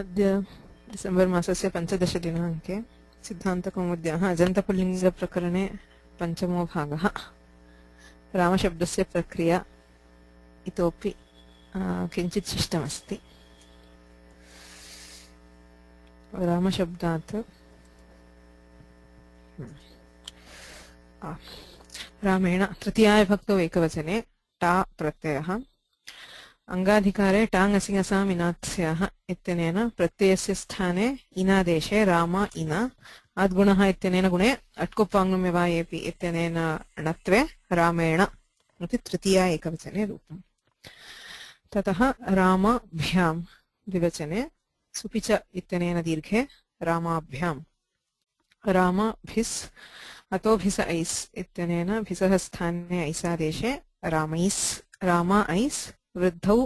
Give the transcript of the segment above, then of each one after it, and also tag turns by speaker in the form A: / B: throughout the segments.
A: अद्य डिसेम्बर् मासस्य 15 दिनाङ्के सिद्धान्तकौमुद्याः अजन्तपुल्लिङ्गप्रकरणे पञ्चमो भागः रामशब्दस्य प्रक्रिया इतोपि किञ्चित् शिष्टमस्ति। रामशब्दात् रामेण तृतीयाविभक्तौ एकवचने टा प्रत्ययः अंगाधिकारे टाङ् इनात्स्याः इत्यनेन प्रत्ययस्य स्थाने इनादेशे राम इन आद्गुणः इत्यनेन गुणे अट्कुप्पाङ्गम्यवायेपि इत्यनेन णत्वे रामेण इति तृतीया एकवचने रूपम्। ततः रामाभ्यां द्विवचने सुपिच इत्यनेन दीर्घे रामाभ्यां रामाभिस् अतोभिस ऐस् इत्यनेन भिसः स्थाने ऐसादेशे रामैस् रामा ऐस् वृद्धौ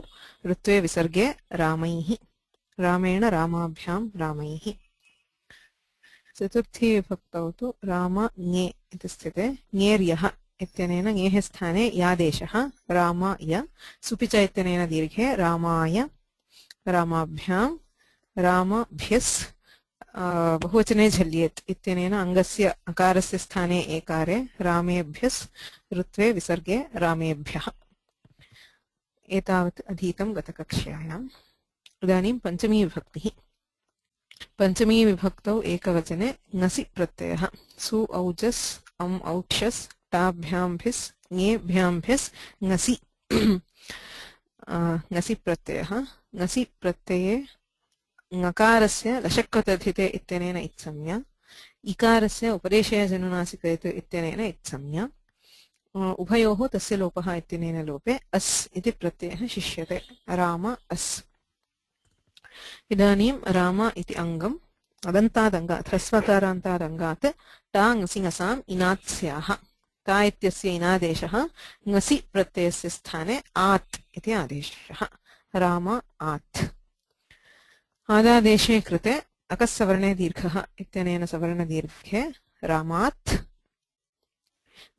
A: ऋत्वे विसर्गे रामैः रामेण रामाभ्यां रामैः। चतुर्थी विभक्तौ तु राम ङे इति स्थिते ङेर्यः इत्यनेन ङेः स्थाने यादेशः रामाय सुपिच इत्यनेन दीर्घे रामाय रामाभ्यां रामभ्यस् बहुवचने झल्येत् इत्यनेन अङ्गस्य अकारस्य स्थाने एकारे रामेभ्यस् ऋत्वे विसर्गे रामेभ्यः। एतावत् अधीतं गतकक्ष्यायाम्। इदानीं पञ्चमी विभक्तिः। पञ्चमी विभक्तौ एकवचने ङसि प्रत्ययः सु औजस् अम् औक्षस् टाभ्याम्भिस् ङेभ्याम्भिस् ङसि ङसि प्रत्ययः ङसि प्रत्यये ङकारस्य लशक्वतथिते इत्यनेन इत्संज्ञा इकारस्य उपदेशयजनुनासिकयत् इत्यनेन इत्संज्ञा उभयोः तस्य लोपः इत्यनेन लोपे अस् इति प्रत्ययः शिष्यते राम अस्। इदानीं राम इति अङ्गम् अदन्तादङ्गात् ह्रस्वकारान्तादङ्गात् टा ङसि ङसाम् इनात्स्याः ता इत्यस्य इनादेशः ङसि प्रत्ययस्य स्थाने आत् इति आदेशः राम आत्। आदादेशे कृते अकस्सवर्णे दीर्घः इत्यनेन सवर्णदीर्घे रामात्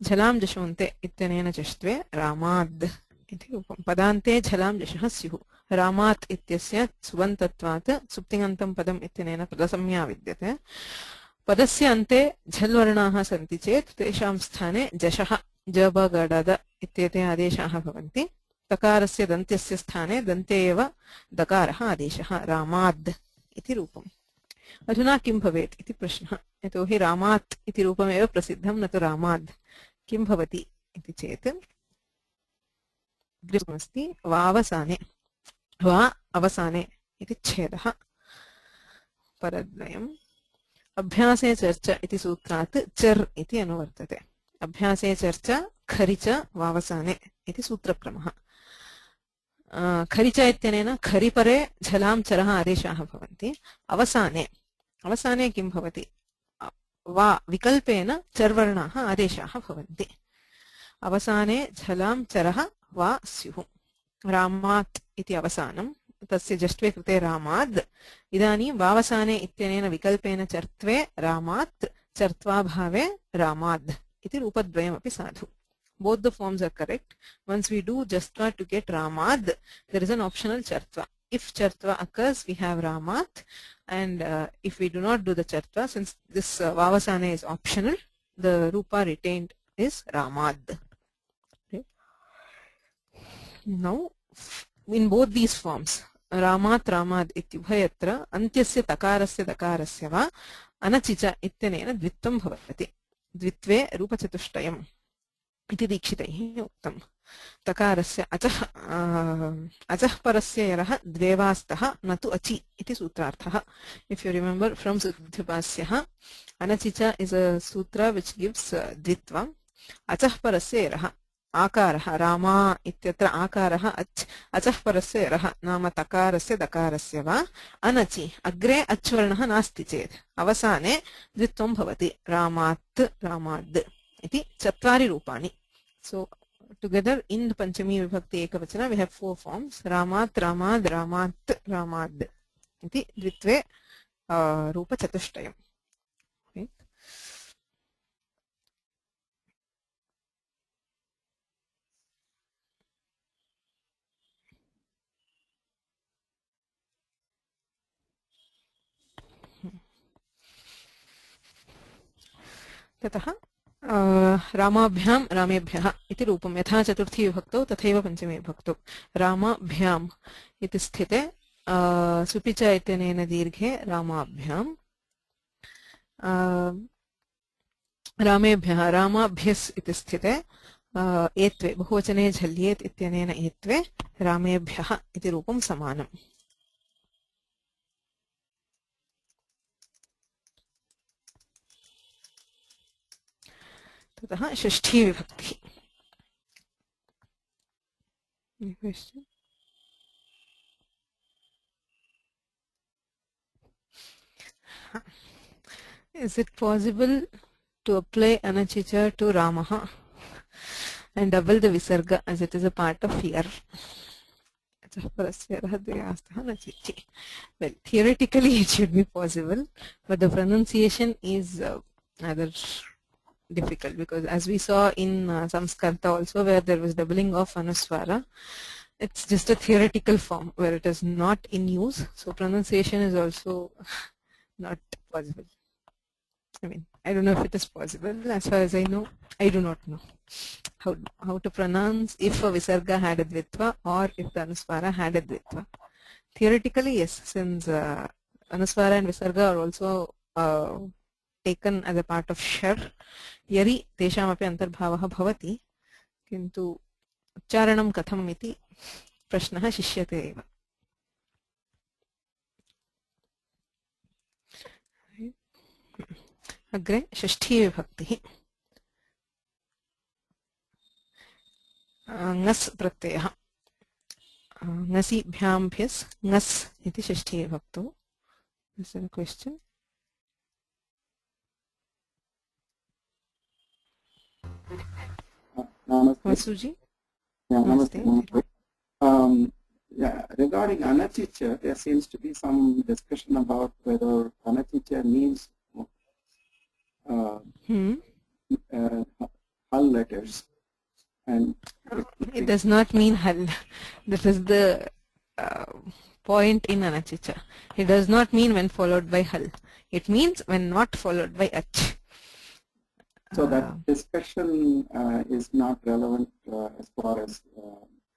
A: झलां जशोन्ते इत्यनेन जष्ट्वे रामाद् इति रूपम्। पदान्ते झलां जशः स्युः रामात् इत्यस्य सुबन्तत्वात् सुप्तिङन्तं पदम् इत्यनेन पदसंज्ञा विद्यते। पदस्य अन्ते झल् वर्णाः सन्ति चेत् तेषां स्थाने जशः जबगडद इत्येते आदेशाः भवन्ति। तकारस्य दन्त्यस्य स्थाने दन्ते एव दकारः आदेशः रामाद् इति रूपम्। अधुना किं भवेत् इति प्रश्नः। यतोहि रामात् इति रूपमेव प्रसिद्धं न तु रामाद्। किं भवति इति चेत् अस्ति वावसाने वा अवसाने इति छेदः। परद्वयम् अभ्यासे चर्च इति सूत्रात् चर् इति अनुवर्तते। अभ्यासे चर्च खरिच वावसाने इति सूत्रक्रमः। खरिच इत्यनेन खरिपरे झलां चरः आदेशाः भवन्ति। अवसाने अवसाने किं भवति वा विकल्पेन चर्वर्णाः आदेशाः भवन्ति। अवसाने झलां चरः वा स्युः। रामात् इति अवसानं तस्य जष्ट्वे कृते रामाद्। इदानीं वावसाने इत्यनेन विकल्पेन चर्त्वे रामात् चर्त्वाभावे रामाद् इति रूपद्वयमपि साधु। Both the forms are correct. Once we do Jastva to get Ramad, there is an optional Chartva. If Chartva occurs, we have Ramat, and if we do not do the Chartva, since this Vavasana is optional, the Rupa retained is Ramad. Okay. Now, in both these forms, Ramat, Ramad ityubhayatra antyasya takarasya dakarasya va anachicha ityanena dvitvam bhavati. Dvitve रूपचतुष्टयम् इति दीक्षितैः उक्तम्। तकारस्य अचः परस्य यरः द्वे वा स्तः न तु अचि इति सूत्रार्थः। If you remember from Siddhipasyaha, anachicha is a sutra which gives द्वित्वम्। अचः परस्य यरः आकारः रामा इत्यत्र आकारः अचः परस्य यरः नाम तकारस्य दकारस्य वा अनचि अग्रे अच्वर्णः नास्ति चेत् अवसाने द्वित्वं भवति रामात् रामाद् इति चत्वारि रूपाणि। So together in the Panchami Vibhakti Ekavachana we have four forms Ramat, Ramad, Ramat, Ramad iti dvitve Rupa Chatushtayam. Okay. ततः रामाभ्यां रामेभ्यः इति रूपं यथा चतुर्थी विभक्तौ तथैव पञ्चमी विभक्तौ रामाभ्याम् इति स्थिते सुपि च इत्यनेन दीर्घे रामाभ्यां रामेभ्यः रामाभ्यस् इति स्थिते एत्वे बहुवचने झल्येत् इत्यनेन एत्वे रामेभ्यः इति रूपं समानम् ततः षष्ठी विभक्तिः Is it possible to apply Anachicha to Ramaha and double the Visarga as it is a part of here? Well, theoretically it should be possible, but the pronunciation is rather difficult, because as we saw in Samskrita also, where there was doubling of Anuswara, it's just a theoretical form where it is not in use, so pronunciation is also not possible. I mean, I don't know if it is possible. As far as I know, I do not know how to pronounce if a Visarga had a Dvitva or if the Anuswara had a Dvitva. Theoretically, yes, since Anuswara and Visarga are also taken as a part of Shar, Yari Teshamapi Antarbhavaha Bhavati, Kintu Uच्चारणं कथम् इति प्रश्नः शिष्यते एव. अग्रे षष्ठी विभक्तिः ङस् प्रत्ययः ङसि भ्यां भ्यस् ङस् इति षष्ठी विभक्तौ. Is there a question? Vasuji?
B: Yeah, regarding Anachicha, there seems to be some discussion about whether Anachicha means Hal letters, and
A: it does not mean Hal. That is the point in Anachicha. It does not mean when followed by Hal. It means when not followed by Ach.
B: So that discussion is not relevant as far as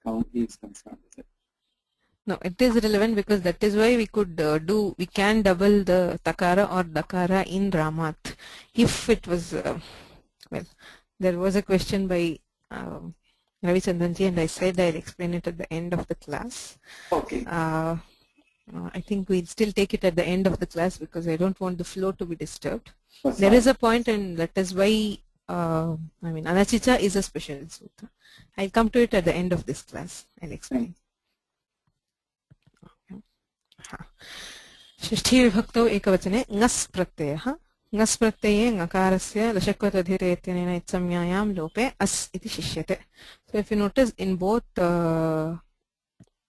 B: county is concerned, is it?
A: No, it is relevant, because that is why we could we can double the takara or dakara in Ramat. If it was, well, there was a question by Ravi Chandranji, and I said I'll explain it at the end of the class.
B: Okay.
A: I think we'll still take it at the end of the class, because I don't want the flow to be disturbed. There is a point, and that is why, I mean, Anachicha is a special sutra. I'll come to it at the end of this class. I'll explain. षष्ठी विभक्तौ एकवचने ङस् प्रत्ययः ङस् प्रत्यये ङकारस्य लशक्वतधिरे इत्यनेन इत्संज्ञायां लोपे अस् इति शिष्यते. So if you notice, in both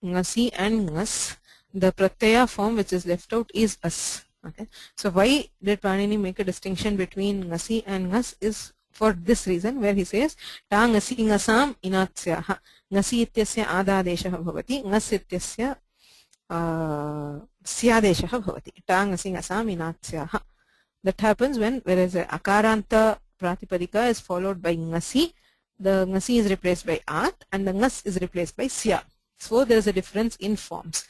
A: ङसि and ङस्, the pratyaya form which is left out is as. Okay. So why did Panini make a distinction between ङसि and ङस् is for this reason, where he says ta ङसि ङसाम् इनात्स्याः ङसि इत्यस्य आदादेशः भवति ङस् इत्यस्य स्यादेशः भवति ta ङसि ङसाम् इनात्स्याः. That happens when, whereas akaranta pratipadika is followed by ङसि, the ङसि is replaced by at and the ङas is replaced by sya. So there is a difference in forms.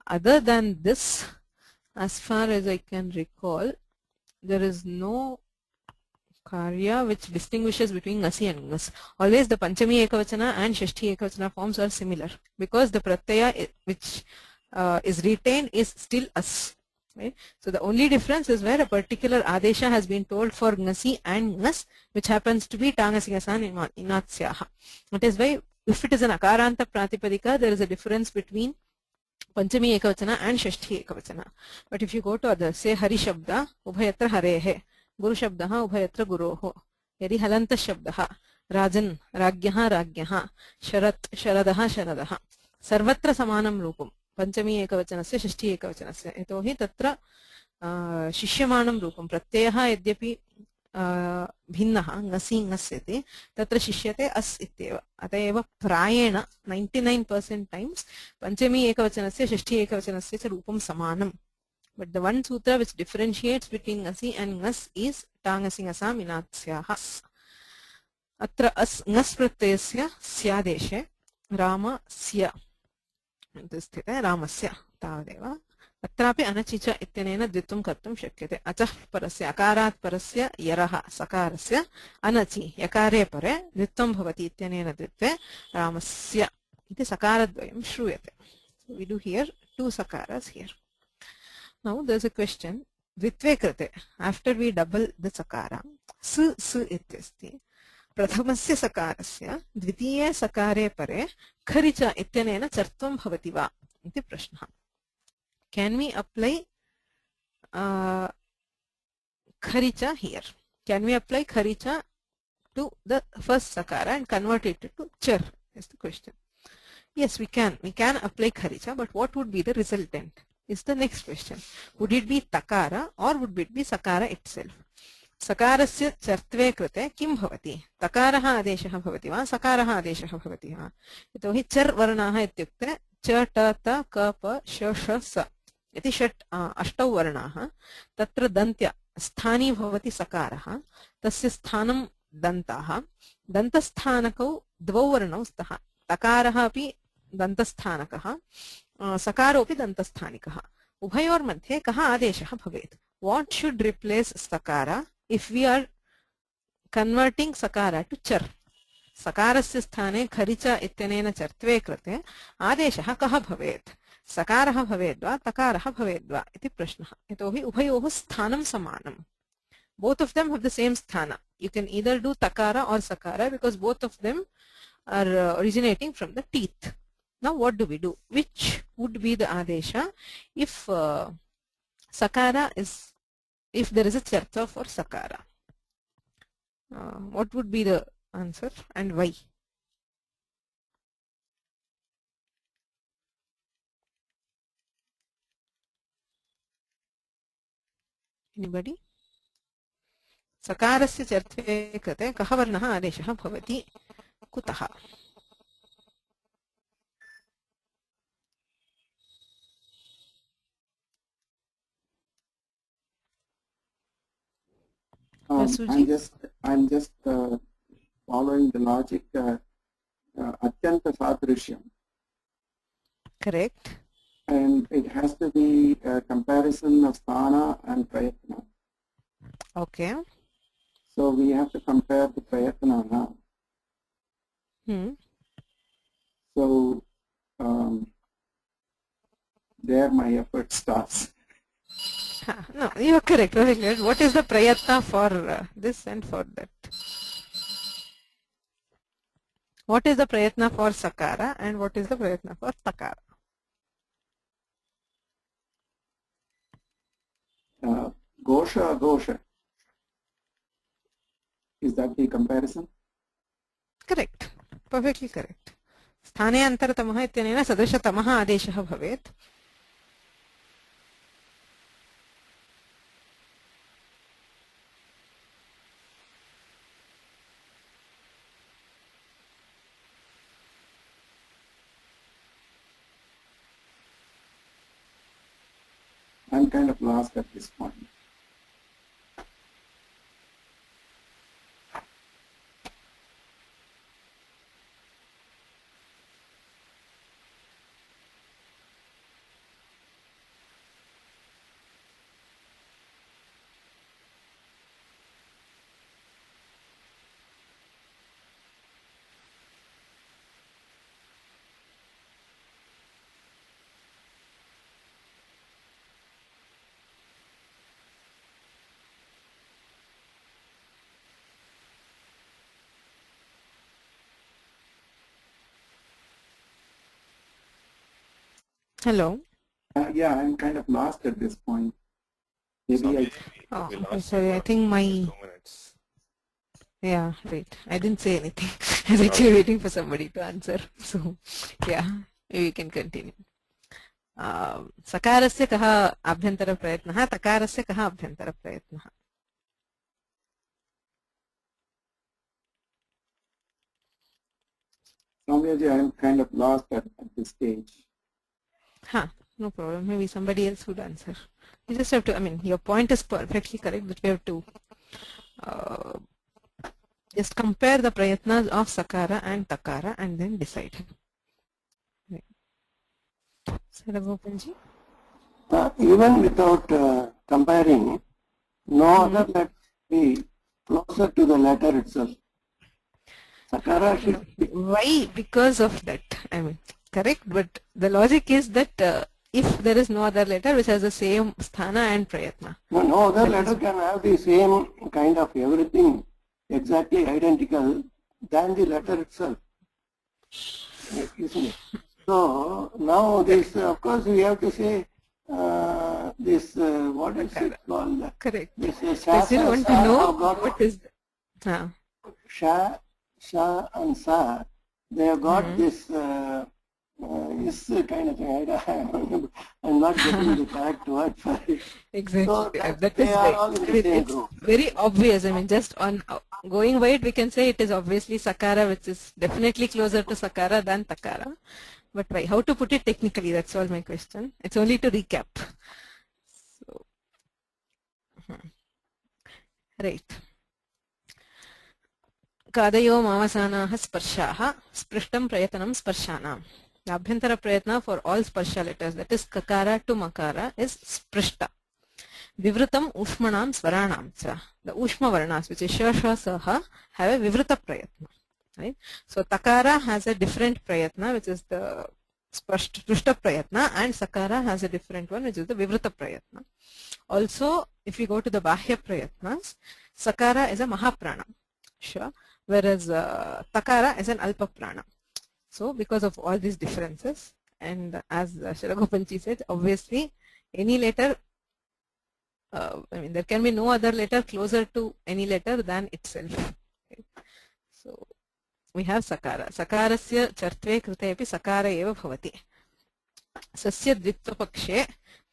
A: Other than this, as far as I can recall, there is no karya which distinguishes between ङसि and ङas. Always the panchami ekavachana and shashti ekavachana forms are similar, because the pratyaya which is retained is still as. Right? So the only difference is where a particular adesha has been told for ङसि and ङas, which happens to be ta ङसि ङसाम् inatsyaha. That is why, if it is an akaranta pratipadika, there is a difference between panchami ekavachana and shashti ekavachana. But if you go to others, say hari shabda ubhayatra harehe, guru shabdaha ubhayatra guroho, yadi halanta shabdaha rajan ragyaha ragyaha, sharat sharadaha sharadaha, sarvatra samanam rupam panchami ekavachanasya shashti ekavachanasya यतोहि तत्र शिष्यमाणं रूपं प्रत्ययः यद्यपि भिन्नः ङसि ङस् इति तत्र शिष्यते अस् इत्येव. अतः एव प्रायेण 99% टाइम्स पंचमी एकवचनस्य षष्ठी एकवचनस्य च रूपं समानं. But the one sutra which differentiates between ङसि and ङस् is टाङ्गसिङ्गसाम् इनात्स्याः अत्र अस् ङस् प्रत्ययस्य स्यादेशे रामस्य इति स्थिते रामस्य तावदेव अत्रापि अनचिच इत्यनेन द्वित्वं कर्तुं शक्यते अचः परस्य अकारात् परस्य यरः सकारस्य अनचि यकारे परे द्वित्वं भवति इत्यनेन द्वित्वे रामस्य इति सकारद्वयं श्रूयते. We do here two sakaras here. Now there is a question. Dvitve krite, after we double the sakara, s ityasti, प्रथमस्य सकारस्य द्वितीये सकारे परे खरिच इत्यनेन चर्त्वं भवति वा इति प्रश्नः. Can we apply kharicha here? Can we apply kharicha to the first sakara and convert it to char? Is the question. Yes, we can. We can apply kharicha, but what would be the resultant? Is the next question. Would it be takara or would it be sakara itself? सकारस्य चर्त्वे कृते किं भवति? तकारः आदेशः भवति वा सकारः आदेशः भवति वा? यतोहि चर् वर्णाः इत्युक्ते च ट त क प श ष स इति षट् अष्टौ वर्णाः. तत्र दन्त्य स्थानी भवति सकारः, तस्य स्थानं दन्ताः. दन्तस्थानकौ द्वौ वर्णौ स्तः. तकारः अपि दन्तस्थानकः, सकारोऽपि दन्तस्थानिकः. उभयोर्मध्ये कः आदेशः भवेत्? What should replace sakara if we are converting sakara to char? सकारस्य स्थाने खरिच इत्यनेन चर्त्वे कृते आदेशः कः भवेत्? सकारः भवेद् वा तकारः भवेद् वा इति प्रश्नः. यतोहि उभयोः स्थानं समानम्. Both of them have the same sthana. You can either do takara or sakara because both of them are originating from the teeth. Now what do we do? Which would be the adesha if sakara is, if there is a chartha for sakara? What would be the answer and why? Anybody? सकारस्य चर्त्वे कृते कः वर्णः आदेशः भवति? कुतः?
B: I'm just following the logic. Atyanta sadrishyam.
A: Correct.
B: And it has to be a comparison of sthana and prayatna.
A: Okay.
B: So we have to compare the prayatna now. So there my effort starts.
A: No, you are correct. Very good. What is the prayatna for this and for that? What is the prayatna for sakara and what is the prayatna for takara?
B: Gosha, Gosha. Is that the comparison?
A: Correct. Perfectly correct. स्थाने अन्तरतमः इत्यनेन सदृशतमः आदेशः भवेत्.
B: I'm kind of lost at this point.
A: Hello.
B: Yeah, I'm kind of lost at this point. Maybe
A: sorry, I think my... Yeah, right. I didn't say anything. I was actually waiting for somebody to answer. So, yeah, maybe we can continue. सकारस्य कः आभ्यन्तरप्रयत्नः, तकारस्य कः आभ्यन्तरप्रयत्नः?
B: Soumyaji, I'm kind of lost at this stage.
A: No problem. Maybe somebody else would answer. You just have to, I mean, your point is perfectly correct, but we have to uh, just compare the prayatnas of sakara and takara and then decide. Right. Saragopanji?
C: Even without comparing, no other letter be closer to the letter itself. Sakara should be.
A: Why? Because of that. I mean, correct, but the logic is that if there is no other letter which has the same sthana and prayatna.
C: No other letter can have the same kind of everything exactly identical than the letter itself. Isn't it? So now this, of course, we have to say this, what is it called?
A: Correct.
C: This
A: I still want to know
C: got
A: what is the,
C: Sha and Sa, they have got this kind of thing. I'm not getting the correct word for it.
A: exactly.
C: So
A: that
C: they
A: is
C: are all in the same
A: it's
C: group.
A: very obvious. I mean, just on going by it, we can say it is obviously sakara, which is definitely closer to sakara than takara. But why? How to put it technically? That's all my question. It's only to recap. So, right. Kadayo mavasanaha sparshaha sprishtam prayatanam sparshanam. The abhyantara prayatna for all sparsha letters, that is kakara to makara, is sprishta. Vivrutam ushmanam svaranam cha. The ushma varnas, which is sha, sha, saha, have a vivruta prayatna. Right? So takara has a different prayatna, which is the sprishta prayatna, and sakara has a different one, which is the vivruta prayatna. Also, if we go to the bahya prayatnas, sakara is a mahaprana, sure, whereas takara is an alpa prana. So because of all these differences, and as Shiragopanchi said, obviously any letter, I mean, there can be no other letter closer to any letter than itself. Okay. So we have sakara. Sakarasya chartve krute api sakara eva bhavati. Sasya dvitva pakshe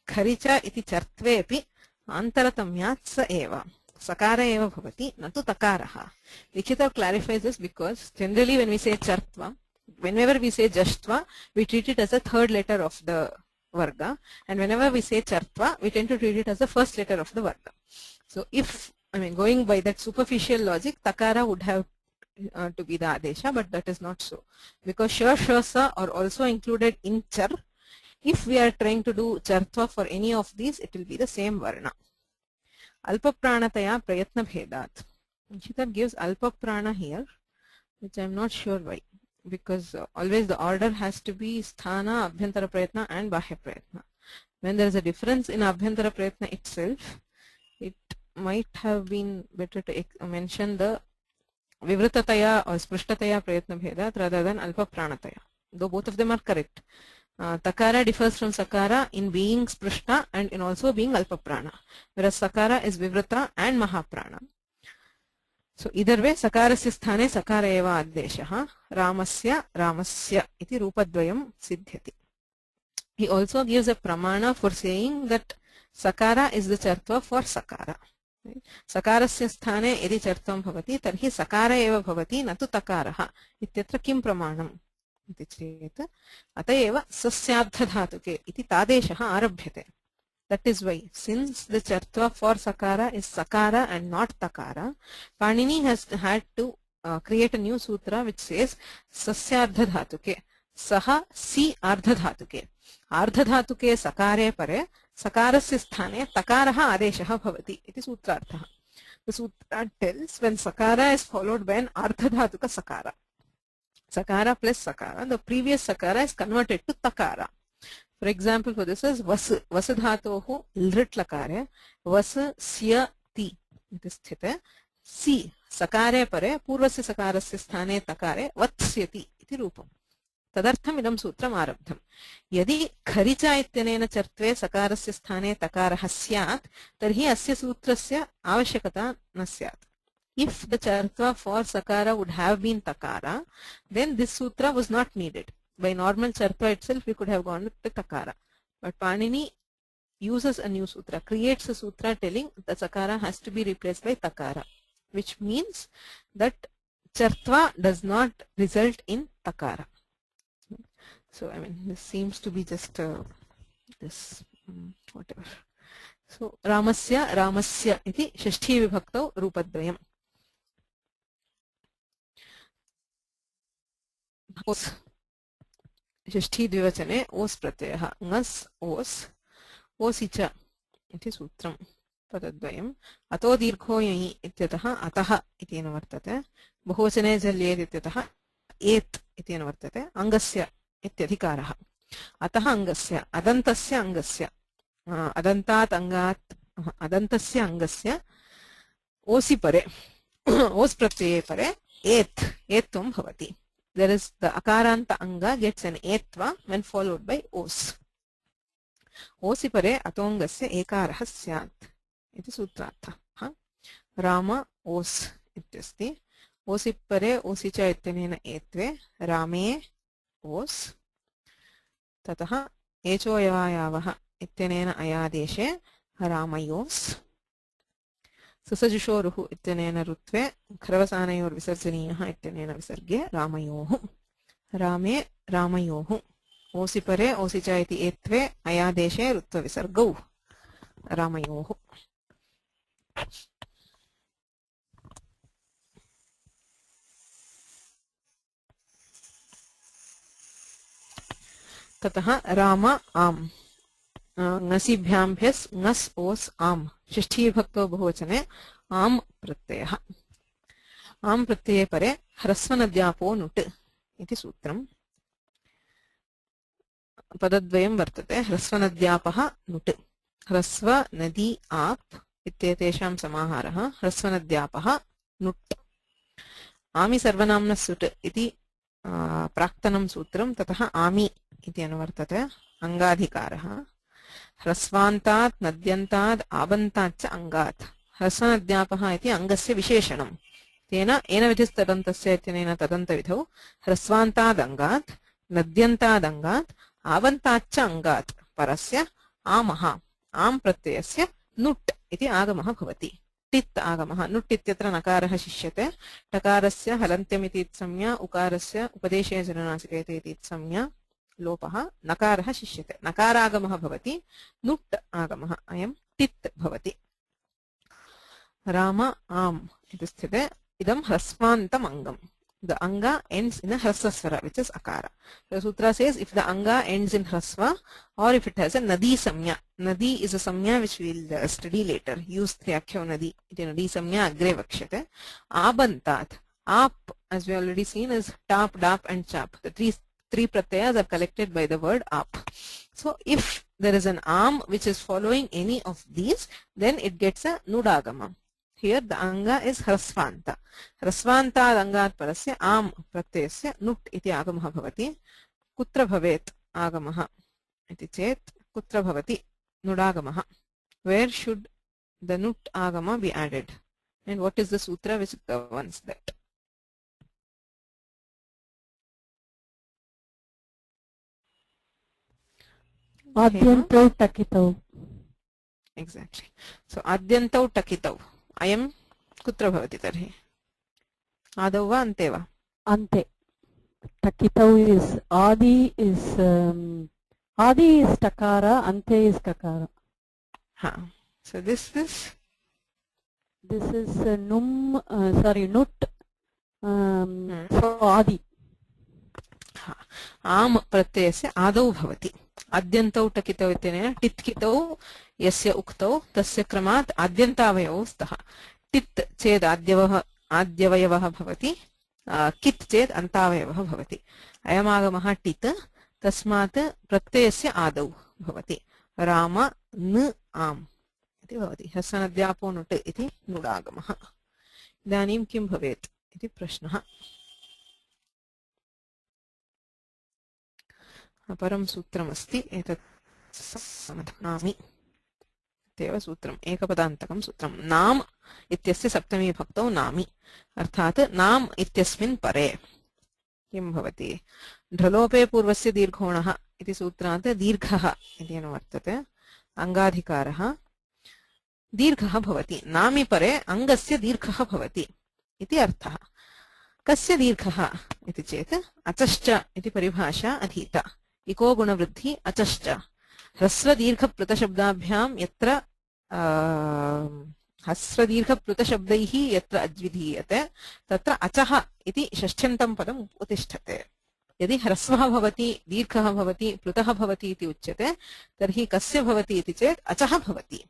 A: kharicha iti chartve api antaratamyat sa eva. Sakara eva bhavati, natu takaraha. Likhita clarifies this because generally when we say chartva, whenever we say jashtva, we treat it as a third letter of the varga, and whenever we say chartva, we tend to treat it as the first letter of the varga. So if, I mean, going by that superficial logic, takara would have to be the adesha, but that is not so, because sha, sha, sa are also included in char. If we are trying to do chartva for any of these, it will be the same varna. Alpa pranataya prayatna bhedat. Shita gives alpa prana here, which I am not sure why, because always the order has to be sthana, abhyantara prayatna and bahya prayatna. When there is a difference in abhyantara prayatna itself, it might have been better to mention the vivrutataya or sprishtataya prayatna bhedat rather than alpa pranataya, though both of them are correct. Takara differs from sakara in being sprishta and in also being alpa prana, whereas sakara is vivruta and mahaprana. So either way, sakarasya sthane sakara eva adeshaha ramasya iti rupadvayam siddhyati. He also gives a pramana for saying that sakara is the chartva for sakara. Sakarasya sthane yadi chartvam bhavati tarhi sakara eva bhavati natu takaraha ityatra kim pramanam iti cheta atayeva sasyadha dhatuke iti tadeshaha arabhyate. That is why, since the chartva for sakara is sakara and not takara, Panini has had to create a new sutra which says sasyardha dhatuke saha si ardha dhatuke. Ardha dhatuke sakare pare sakarasya sthane takaraha adeshaha bhavati iti sutrartha. The sutra tells when sakara is followed by an ardha dhatuka sakara. Sakara plus sakara, the previous sakara is converted to takara. For example, for this is vasadhatohu lrit lakare vasasya ti iti sthite si sakare pare purvasya sakarasya sthane takare vatsyati iti rupam. Tadartham idam sutram arabdham. Yadi kharicha ityanena chartve sakarasya sthane takaraha syat tarhi asya sutrasya avashyakata na syat. If the chartva for sakara would have been takara, then this sutra was not needed. By normal chartva itself, we could have gone with the takara. But Panini uses a new sutra, creates a sutra telling the sakara has to be replaced by takara, which means that chartva does not result in takara. So, I mean, this seems to be just this whatever. सो रामस्य इति षष्ठी विभक्तौ रूपद्वयम् ओस् षष्ठी द्विवचने ओस् प्रत्ययः ङस् ओस् ओसि च इति सूत्रम् पदद्वयम् अतो दीर्घो यञि इत्यतः अतः इति वर्तते बहुवचने झल्येत् इत्यतः एत् इति वर्तते अङ्गस्य इत्यधिकारः अतः अङ्गस्य अदन्तस्य अङ्गस्य अदन्तात् अङ्गात् अदन्तस्य अङ्गस्य ओसि परे ओस् प्रत्यये परे एत् एत्वं भवति there is the akaranta anga gets an etva when followed by os ओसि परे अतोङ्गस्य एकारः स्यात् इति सूत्रार्थः राम ओस् इत्यस्ति ओसि परे ओसि च इत्यनेन एत्वे रामे ओस् ततः एचोयवायावः इत्यनेन अयादेशे रामयोस् सुसजुषोरुः इत्यनेन रुत्वे खरवसानयोर्विसर्जनीयः इत्यनेन विसर्गे रामयोः रामे रामयोः ओसि परे ओसि च इति एत्वे अयादेशे रुत्वविसर्गौ रामयोः ततः राम आम् ङसिभ्याम्भ्यस् ङस् ओस् आम् षष्ठी विभक्तो बहुवचने आम् प्रत्ययः आम् प्रत्यये परे ह्रस्वनद्यापो नुट् इति सूत्रम् पदद्वयं वर्तते ह्रस्वनद्यापः नुट् ह्रस्व नदी आप् इत्येतेषां समाहारः ह्रस्वनद्यापः नुट् आमि सर्वनाम्नः सुट् इति प्राक्तनं सूत्रं ततः आमि इति अनुवर्तते अङ्गाधिकारः ह्रस्वान्तात् नद्यन्ताद् आबन्ताच्च अङ्गात् ह्रस्वनद्यापः इति अङ्गस्य विशेषणं तेन एनविधिस्तदन्तस्य इत्यनेन तदन्तविधौ ह्रस्वान्ताद् अङ्गात् नद्यन्ताद् अङ्गात् आबन्ताच्च अङ्गात् परस्य आमः आम् प्रत्ययस्य नुट् इति आगमः भवति टित् आगमः नुट् इत्यत्र नकारः शिष्यते टकारस्य हलन्त्यमिति संज्ञा उकारस्य उपदेशे जननासिकेते इति संज्ञा लोपः नकारः शिष्यते नकारागमः भवति नुट् आगमः अयं टित् भवति राम आम् इति स्थिते इदं ह्रस्वान्तम् अङ्गम् the anga ends in a hrasva swara which is akara. The sutra says if the anga ends in hrasva or if it has a nadi samya. Nadi is a samya which we will study later. Use triakhyo nadi. It is nadi samya agre vakshate. Abantat. Ap as we already seen is tap, dap and chap. The three pratyayas are collected by the word ap. So if there is an am which is following any of these, then it gets a nudagama. Here the anga is hrasvanta. Hrasvanta angat parasya am pratyasya nut iti agamah bhavati. Kutra bhavet agamah iti chet kutra bhavati nudagamah. Where should the nut agama be added? And what is the sutra which governs that?
D: Adyantau takitau.
A: Exactly. So adyantau takitau. Ayam kutra bhavati tarhi? Adau va ante va?
D: Ante. Takitau is adi is takara, ante is kakara.
A: Ha. So this is
D: nut for adi.
A: Ha. Am pratyasya adau bhavati. Adyantau takitau ityena titkitau यस्य उक्तौ तस्य क्रमात् आद्यन्तावयवौ स्तः टित् चेत् आद्यवयवः भवति कित् चेत् अन्तावयवः भवति अयमागमः टित् तस्मात् प्रत्ययस्य आदौ भवति राम न आम् इति भवति ह्रस्वनद्यापो नुट् इति नुडागमः इदानीं किं भवेत् इति प्रश्नः अपरं सूत्रमस्ति एतत् समाधानामि तेव सूत्रम् एकपदान्तकं सूत्रं नाम इत्यस्य सप्तमी विभक्तौ नामि अर्थात् नाम इत्यस्मिन् परे किं भवति ढ्रलोपे पूर्वस्य दीर्घोणः इति सूत्रात् दीर्घः इति अनुवर्तते अङ्गाधिकारः दीर्घः भवति नामि परे अङ्गस्य दीर्घः भवति इति अर्थः कस्य दीर्घः इति चेत् अचश्च इति परिभाषा अधीता इको गुणवृद्धि अचश्च ह्रस्व दीर्घ प्रतशब्दाभ्यां यत्र हस्रदीर्घप्लुतशब्दैः यत्र अद्विधीयते तत्र अचः इति षष्ठ्यन्तं पदम् उत्तिष्ठते। यदि ह्रस्वः भवति, दीर्घः भवति, प्लुतः भवति इति उच्यते तर्हि कस्य भवति इति चेत् अचः भवति।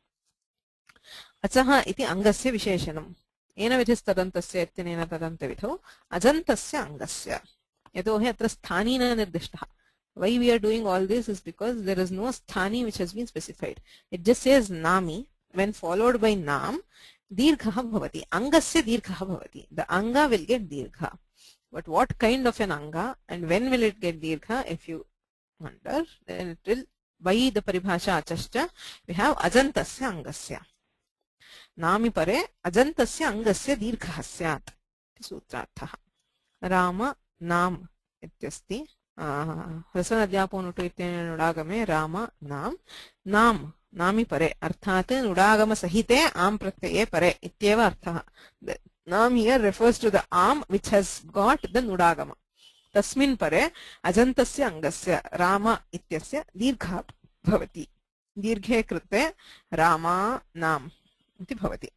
A: अचः इति अङ्गस्य विशेषणम्। येन विधिस्तदन्तस्य इत्यनेन तदन्तविधौ अजन्तस्य अङ्गस्य। यतोहि अत्र स्थानी न निर्दिष्टः। Why we are doing all this is because there is no sthani which has been specified. It just says nami. When followed by nam, dirghah bhavati. Angasya dirghah bhavati. The anga will get dirgha. But what kind of an anga and when will it get dirgha? If you wonder, then it will, by the paribhasha achashcha, we have ajantasya angasya. Nami pare ajantasya angasya dirghah syat. Sutrarthah. Rama nam ityasti. ह्रस्वनद्यापो नुटु इत्यनेन नुडागमे राम नाम नाम नामि परे अर्थात नुडागम सहिते आम प्रत्यये परे इत्येव अर्थः. नाम here refers to the arm which has got the nudagama. तस्मिन् परे अजन्तस्य अङ्गस्य राम इत्यस्य दीर्घः भवति. दीर्घे कृते रामा नाम इति भवति.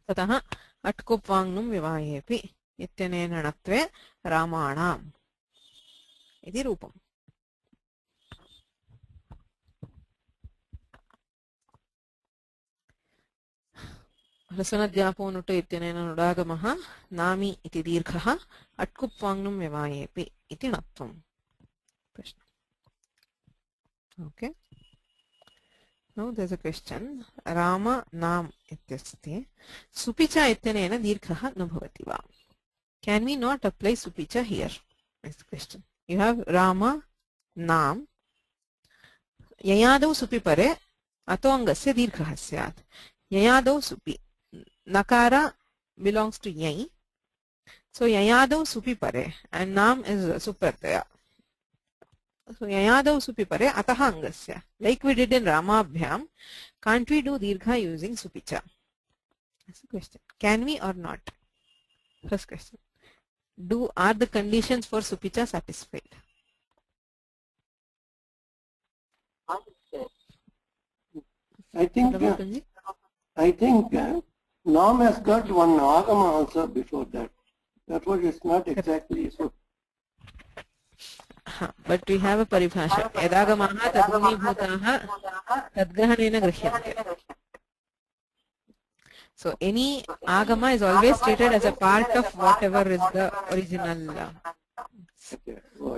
A: ततः अट्कुप्वाङ्नुं विवाहेपि इत्यनेन णत्वे रामाणाम् इति रूपम्. ह्रस्वनद्यापो नुटु इत्यनेन नुडागमः नामि इति दीर्घः अट्कुप्वाङ्नुं व्यवायेपि इति णत्वम्. प्रश्न. Okay. Now there is a question. Rama नाम इत्यस्ति. सुपिचा इत्यनेन दीर्घः न भवति वा? Can we not apply सुपिचा here? Is the question. You have Rama, Nam, Yayadau Supi pare, Atongasya Dirghah syat. Yayadau Supi. Nakara belongs to Yai. So Yayadau Supi pare and Nam is Supratyaya. So Yayadau Supi pare Ataha Angasya. Like we did in Ramabhyam, can't we do Dirgha using Supicha? That's the question. Can we or not? First question. Are the conditions for Supicha satisfied?
C: I think Nam has got one agama also before that. Therefore, it's not exactly so.
A: But we have a paribhasha. Yadagamaha tadgunibhutaha tadgrahanena grihyante. So any agama is always treated as a part of whatever is the original.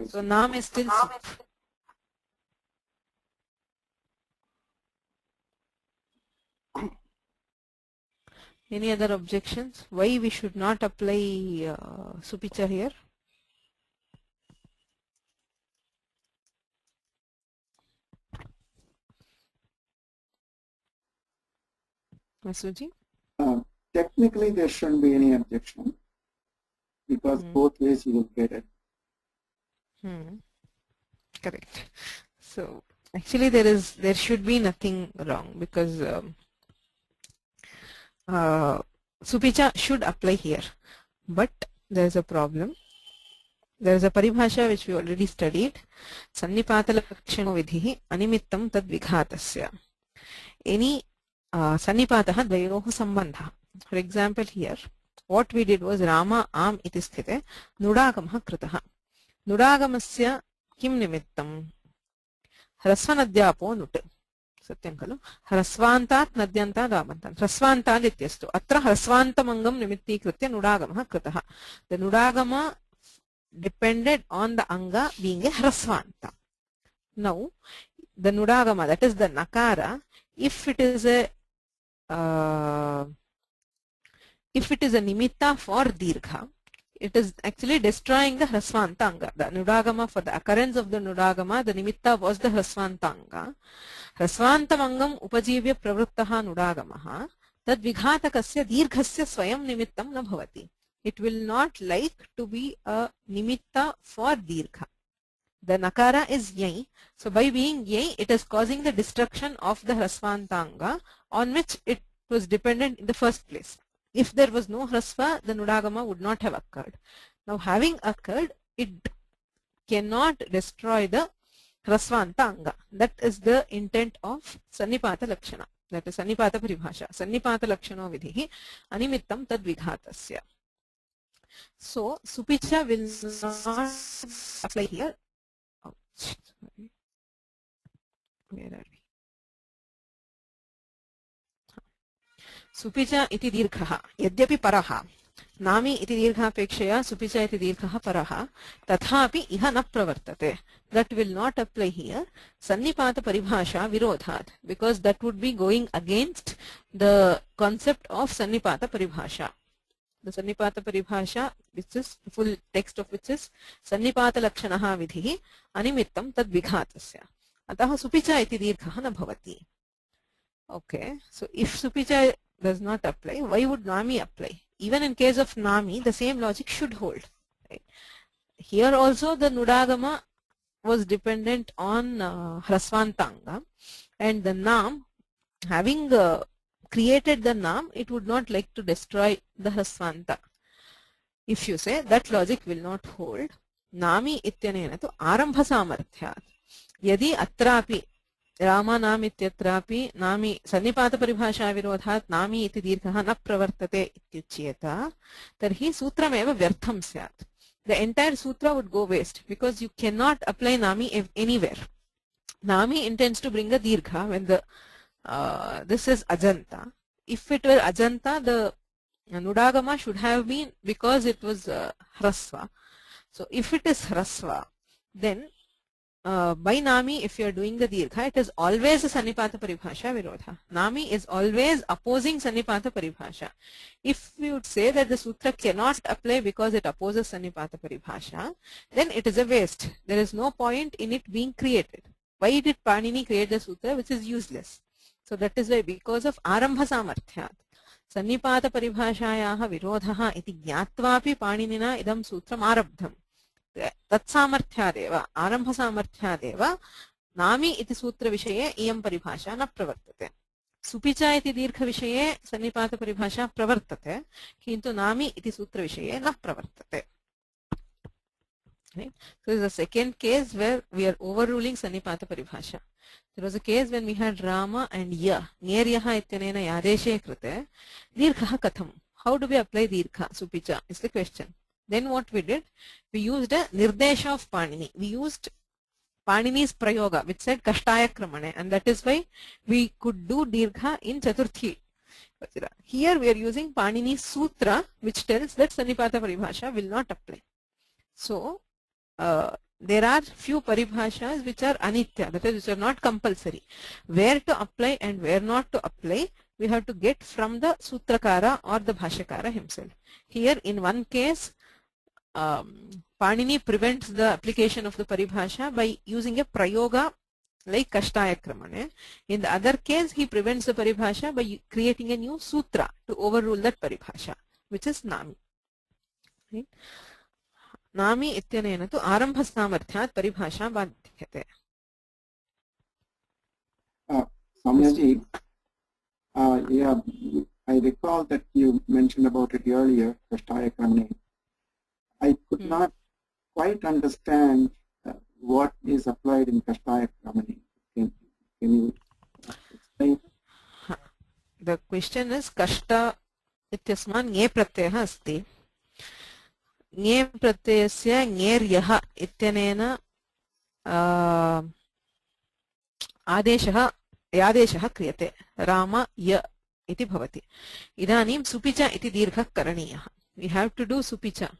A: So Nam is still Sup. Any other objections? Why we should not apply Supicha here? Masuji?
B: Technically, there shouldn't be any objection because both ways you will get it.
A: Correct. So actually, there should be nothing wrong because Supicha should apply here, but there is a problem. There is a paribhasha which we already studied. Sannipata lakshano vidhihi animittam tad vighatasya. Any sannipataha dvayoho sambandha. For example, here what we did was Rama am iti sthite nudagamah kritaha. Nudagamasya kim nimittam? Hrasvanadyapo nut. Satyam khalu. Hrasvantat nadyantat avantat. Hrasvantat ityastu. Atra hrasvantamangam nimitti kritya nudagamah kritaha. The nudagama depended on the anga being a hrasvanta. Now, the nudagama, that is the nakara, if it is a nimitta for dirgha, it is actually destroying the hrasvanta anga. The nudagama, for the occurrence of the nudagama, the nimitta was the hrasvanta anga. Hrasvantamangam upajivya pravruttaha nudagamaha tad vighatakasya dirghasya swayam nimittam na bhavati. It will not like to be a nimitta for dirgha. The nakara is yai. So by being yai, it is causing the destruction of the hrasvantanga on which it was dependent in the first place. If there was no hrasva, the nudagama would not have occurred. Now having occurred, it cannot destroy the hrasvantanga. That is the intent of sannipata lakshana. that is sannipata paribhasha. Sannipata lakshano vidhi animittam tad vighatasya. So supicha will not apply here. Oh, sorry. Where are we? सुपिचा इति दीर्घः यद्यपि परः नामी इति दीर्घापेक्षया सुपिचा इति दीर्घः परः तथापि इह न प्रवर्तते. That will not apply here. सन्निपात परिभाषा विरोधात्, because that would be going against the concept of सन्निपात परिभाषा. The सन्निपात परिभाषा, which is full text of which is सन्निपात लक्षणः विधिः अनिमित्तं तद् विघातस्य. अतः सुपिचा इति दीर्घः न भवति. Okay, so if supicha does not apply, why would nami apply? Even in case of nami, the same logic should hold. Right? Here also the nudagama was dependent on hrasvantanga, and the nam, having created the nam, it would not like to destroy the hrasvanta. If you say that logic will not hold, nami ityanena tu arambha samarthyat. Yadi atrapi Rama नाम इत्यत्रापि नामी सन्निपात परिभाषा विरोधात् नामी इति दीर्घः न प्रवर्तते इत्युच्येत तर्हि सूत्रमेव व्यर्थं स्यात्. The entire sutra would go waste because you cannot apply nami anywhere. Nami intends to bring a dirgha when the this is ajanta. If it were ajanta, the nudagama should have been because it was hrasva. So if it is hrasva, then by nami, if you are doing the dirgha, it is always a sannipata paribhasha virodha. Nami is always opposing sannipata paribhasha. If we would say that the sutra cannot apply because it opposes sannipata paribhasha, then it is a waste. There is no point in it being created. Why did Panini create the sutra which is useless? So that is why, because of arambha samarthyat. Sannipata paribhashayaha virodhaha iti jnatvapi Paninina idam sutram arabdham. तत्सामर्थ्यादेव आरम्भसामर्थ्यादेव नामी इति सूत्रविषये इयं परिभाषा न प्रवर्तते. सुपिचा इति दीर्घविषये सन्निपातपरिभाषा प्रवर्तते, किन्तु नामी इति सूत्रविषये न प्रवर्तते. Right? So this is the second case where we are overruling sannipata paribhasha. There was a case when we had Rama and Ya. Nyeryaha ityanena yadeshe krite. Dirghaha katham. How do we apply dirgha, supicha, is the question. Then what we did, we used a nirdesha of Panini. We used Panini's prayoga, which said kashtaya kramane, and that is why we could do dirgha in chaturthi. Here we are using Panini's sutra, which tells that sannipata paribhasha will not apply. So there are few paribhashas which are anitya, that is, which are not compulsory. Where to apply and where not to apply, we have to get from the sutrakara or the bhashyakara himself. Here in one case, Panini prevents the application of the paribhasha by using a prayoga like kashtaya kramane. In the other case, he prevents the paribhasha by creating a new sutra to overrule that paribhasha, which is nami. Right? Nami ityanena tu arambha samarthyat paribhasha badhyate.
B: Samyaji, yeah, I recall that you mentioned about it earlier, kashtaya kramane. I could not quite understand what is applied in kashtaya kramane. Can you explain?
A: The question is kashta ityasman nye pratyayah asti. Nye pratyayasya nyeryah ityanena yadeshah kriyate. Rama ya iti bhavati. Idanim supicha iti dirghah karaniyah. We have to do supicha.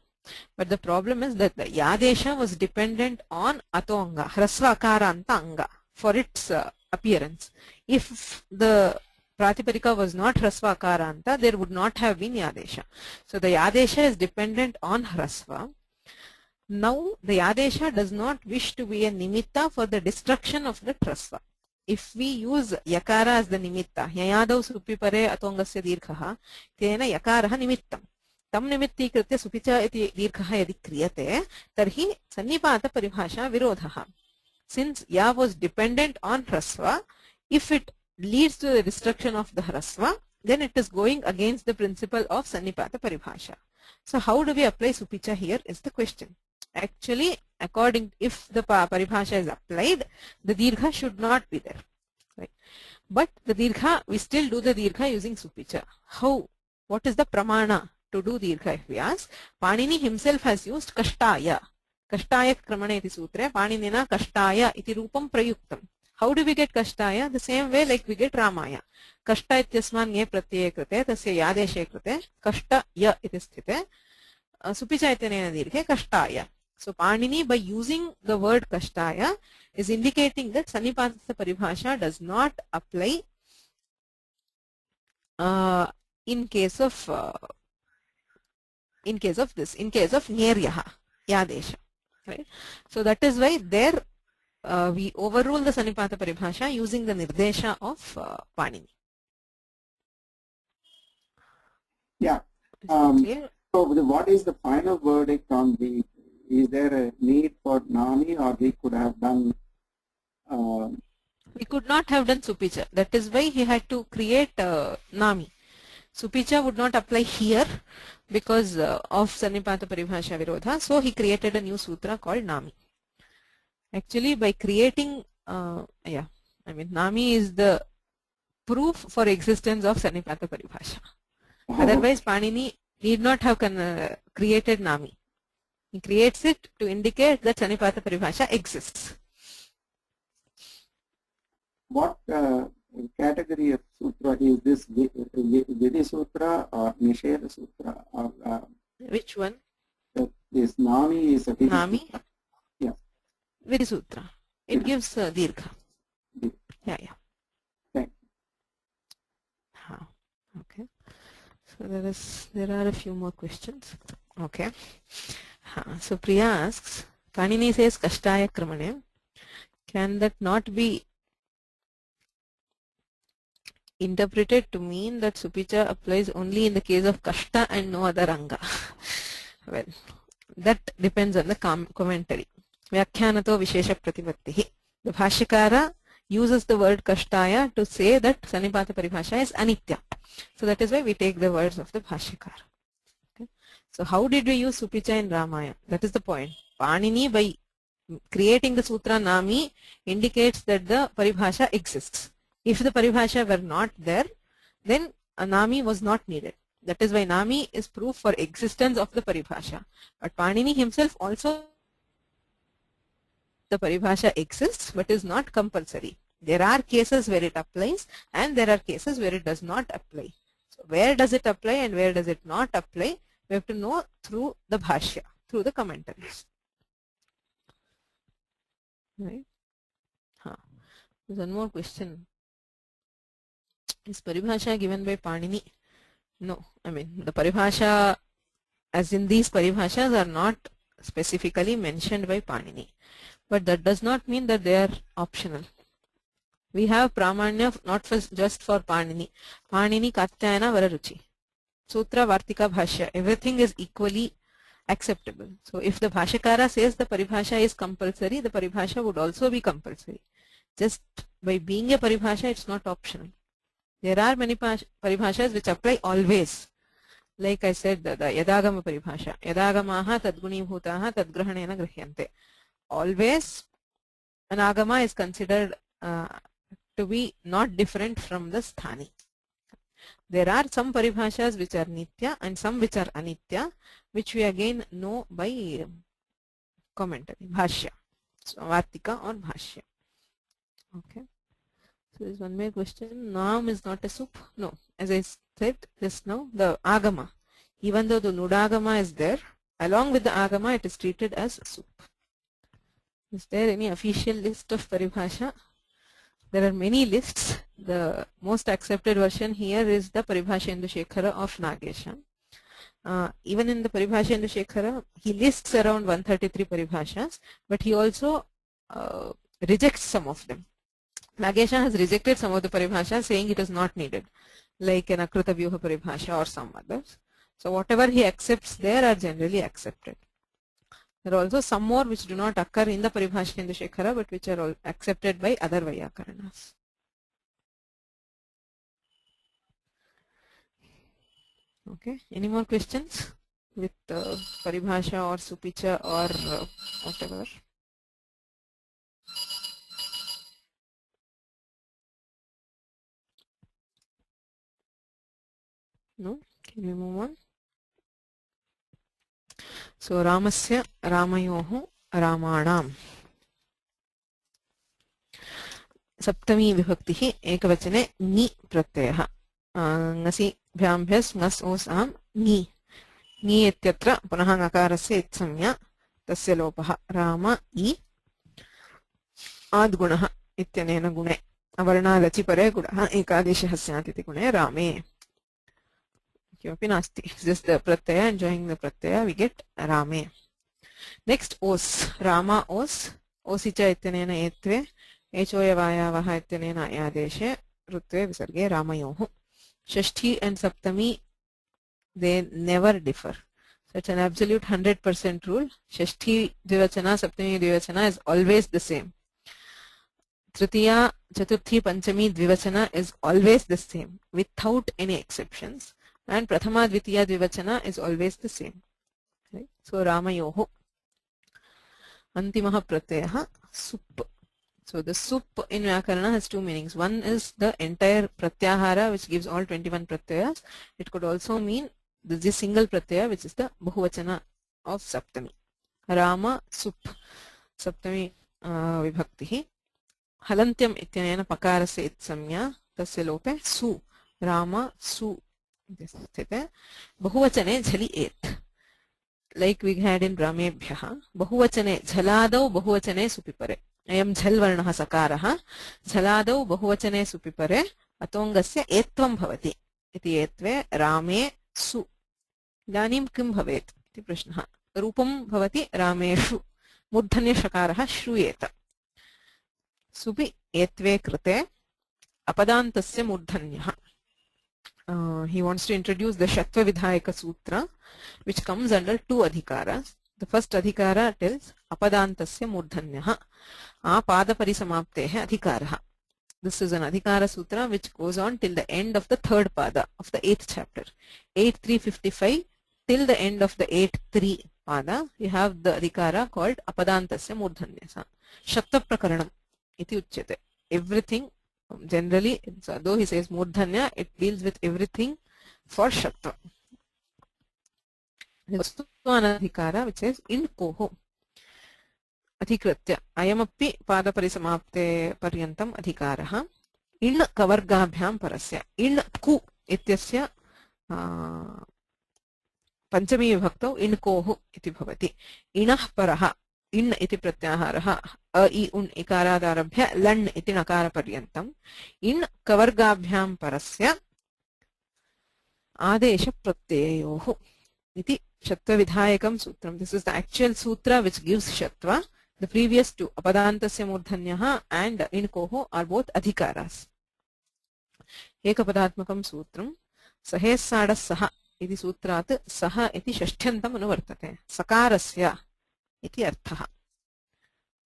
A: But the problem is that the yadesha was dependent on atanga, hrasva akaranta anga, for its appearance. If the pratiparika was not hrasva akaranta, there would not have been yadesha. So the yadesha is dependent on hrasva. Now the yadesha does not wish to be a nimitta for the destruction of the hrasva. If we use yakara as the nimitta, yayadav supipare atongasya dirghaha, tena yakaraha nimittam. तम निमित्तीकृत्य सुपिचा इति दीर्घः यदि क्रियते तर्हि सन्निपात परिभाषा विरोधः. Since ya was dependent on hrasva, if it leads to the destruction of the hrasva, then it is going against the principle of sannipata paribhasha. So how do we apply supicha here is the question. Actually, according, if the paribhasha is applied, the dirgha should not be there. Right? But the dirgha, we still do the dirgha using supicha. How? What is the pramana to do dirgha if we ask? Panini himself has used kashtaya. Kashtaya kramane iti sutre, paninina kashtaya iti rupam prayuktam. How do we get kashtaya? The same way like we get ramaya. Kashta ityasman ye pratyaya krite, tasya yadeshe krite, kashta ya iti sthite, supicha ityanena dirghe kashtaya. So Panini, by using the word kashtaya, is indicating that Sannipatastha paribhasha does not apply in case of this, in case of Nyeryaha, Yadesha. Right? So that is why there we overrule the Sannipata paribhasha using the Nirdesha of Panini.
B: Yeah.
A: Is that clear?
B: So what is the final verdict on the, is there a need for Nami, or he could have done
A: We could not have done Supicha. That is why he had to create Nami. Supicha would not apply here because of Sannipata Paribhasha Virodha. So he created a new sutra called Nami. Actually, by creating, Nami is the proof for existence of Sannipata Paribhasha. Otherwise, Panini need not have created Nami. He creates it to indicate that Sannipata Paribhasha exists.
B: what category of sutra is this? Vidhi Sutra or Nisheda Sutra? Or
A: Which one?
B: this Nami is a Vidhi
A: Nami?
B: Sutra. Yeah.
A: Vidhi Sutra. It gives Dirgha. Yeah.
B: Thank
A: Okay. So there are a few more questions. Okay. So Priya asks, Panini says Kashtaya Kramane. Can that not be interpreted to mean that Supicha applies only in the case of Kashta and no other Anga? Well, that depends on the commentary. Vyakhyanato Vishesha Pratipattihi. The Bhashyakara uses the word Kashtaya to say that Sannipata Paribhasha is Anitya. So that is why we take the words of the Bhashyakara. Okay. So how did we use Supicha in Ramayana? That is the point. Panini, by creating the Sutra Nami, indicates that the Paribhasha exists. If the Paribhasha were not there, then a Nami was not needed. That is why Nami is proof for existence of the Paribhasha. But Panini himself also, the Paribhasha exists but is not compulsory. There are cases where it applies and there are cases where it does not apply. So where does it apply and where does it not apply? We have to know through the Bhashya, through the commentaries. Right? There's one more question. Is Paribhasha given by Panini? No. The Paribhasha, as in these Paribhashas, are not specifically mentioned by Panini. But that does not mean that they are optional. We have Pramanya not just for Panini. Panini, Katyayana, Vararuchi. Sutra, Vartika, Bhashya. Everything is equally acceptable. So if the Bhashyakara says the Paribhasha is compulsory, the Paribhasha would also be compulsory. Just by being a Paribhasha, it's not optional. There are many Paribhashas which apply always. Like I said, the Yadagama Paribhasha. Yadagamaha tadguni bhutaha tadgrahanena grihyante. Always an agama is considered to be not different from the sthani. There are some paribhashas which are nitya and some which are anitya, which we again know by commentary, bhashya, so vartika or bhashya. Okay. So there's one more question. Nam is not a soup. No, as I said just now, the agama, even though the nudagama is there, along with the agama, it is treated as soup. Is there any official list of paribhasha? There are many lists. The most accepted version here is the Paribhasha Indushekara of Nagesha. Even in the Paribhasha Indushekara, he lists around 133 paribhashas, but he also rejects some of them. Nagesha has rejected some of the paribhashas, saying it is not needed, like an Akruta Vyuha paribhasha or some others. So whatever he accepts there are generally accepted. There are also some more which do not occur in the Paribhasha Indushekara, but which are all accepted by other Vyakaranas. Okay, any more questions with Paribhasha or Supicha or whatever? No? Can we move on? So Ramasya Ramayoho Ramanam. सप्तमी विभक्तिः एकवचने ङि प्रत्ययः ङसि भ्याम्भ्यस् ङस् ओस् आम् ङि ङि इत्यत्र पुनः ङकारस्य इत्संज्ञा तस्य लोपः राम इ आद्गुणः इत्यनेन गुणे अवर्णालचि परे गुणः एकादेशः स्यात् इति गुणे रामे किमपि नास्ति just the Pratyaya and joining the pratyaya we get rame. Next os rama os ओसिच इत्यनेन एत्वे एचोयवायावः इत्यनेन अयादेशे ऋत्वे विसर्गे रामयोः. षष्ठी and Saptami they never differ. So it's an absolute 100% rule. Shashti Dvivachana, Saptami Dvivachana is always the same. Tritiya, Chaturthi, Panchami Dvivachana is always the same without any exceptions. And Prathama Dvitiya Dvivachana is always the same. Right? So Ramayoho. Antimaha Pratyaha Sup. So the sup in Vyakarana has two meanings. One is the entire Pratyahara which gives all 21 Pratyayas. It could also mean this single Pratyaya which is the Bahuvachana of Saptami. Rama sup. Saptami vibhaktihi. Halantyam ityanena pakarasya itsamya tasya lope su. Rama su. Bahuvachane jhali et. Like we had in Ramebhyaha. Bahuvachane jhaladau bahuvachane supipare. अयं झल् वर्णः सकारः झलादौ बहुवचने सुपिपरे अतोङ्गस्य एत्वं भवति इति एत्वे रामे सु. इदानीं किं भवेत् इति प्रश्नः. रूपं भवति रामेषु. मूर्धन्यषकारः श्रूयेत. सुपि एत्वे कृते अपदान्तस्य मूर्धन्यः. He wants to introduce the Shatva Vidhayaka Sutra which comes under two adhikaras. The first adhikara tells apadantasya murdhanyaha apadaparisamapteha adhikaraha. This is an adhikara sutra which goes on till the end of the third pada of the 8th chapter. 8.355 till the end of the 8.3 pada you have the adhikara called apadantasya murdhanyasa. Shatva prakaranam iti uchyate. Everything generally, though he says murdhanya, it deals with everything for Shatva. Anadhikara which is in koho adhikritya ayamapi padaparisamapte paryantam adhikaraha in kavargabhyam parasya in ku ityasya panchami vibhaktau in koho iti bhavati. Inah paraha in iti pratyaharaha a I un ikaradharabhya lan iti nakara paryantam in kavargabhyam parasya adesha pratyayoho iti Shatva Vidhayakam Sutram. This is the actual sutra which gives Shatva. The previous two, Apadantasya Murdhanyaha and in koho, are both adhikaras. Ekapadatmakam Sutram. Sahes Sadas Saha iti Sutrat Saha iti Shashtyantam Anuvartate. Sakarasya iti Arthaha.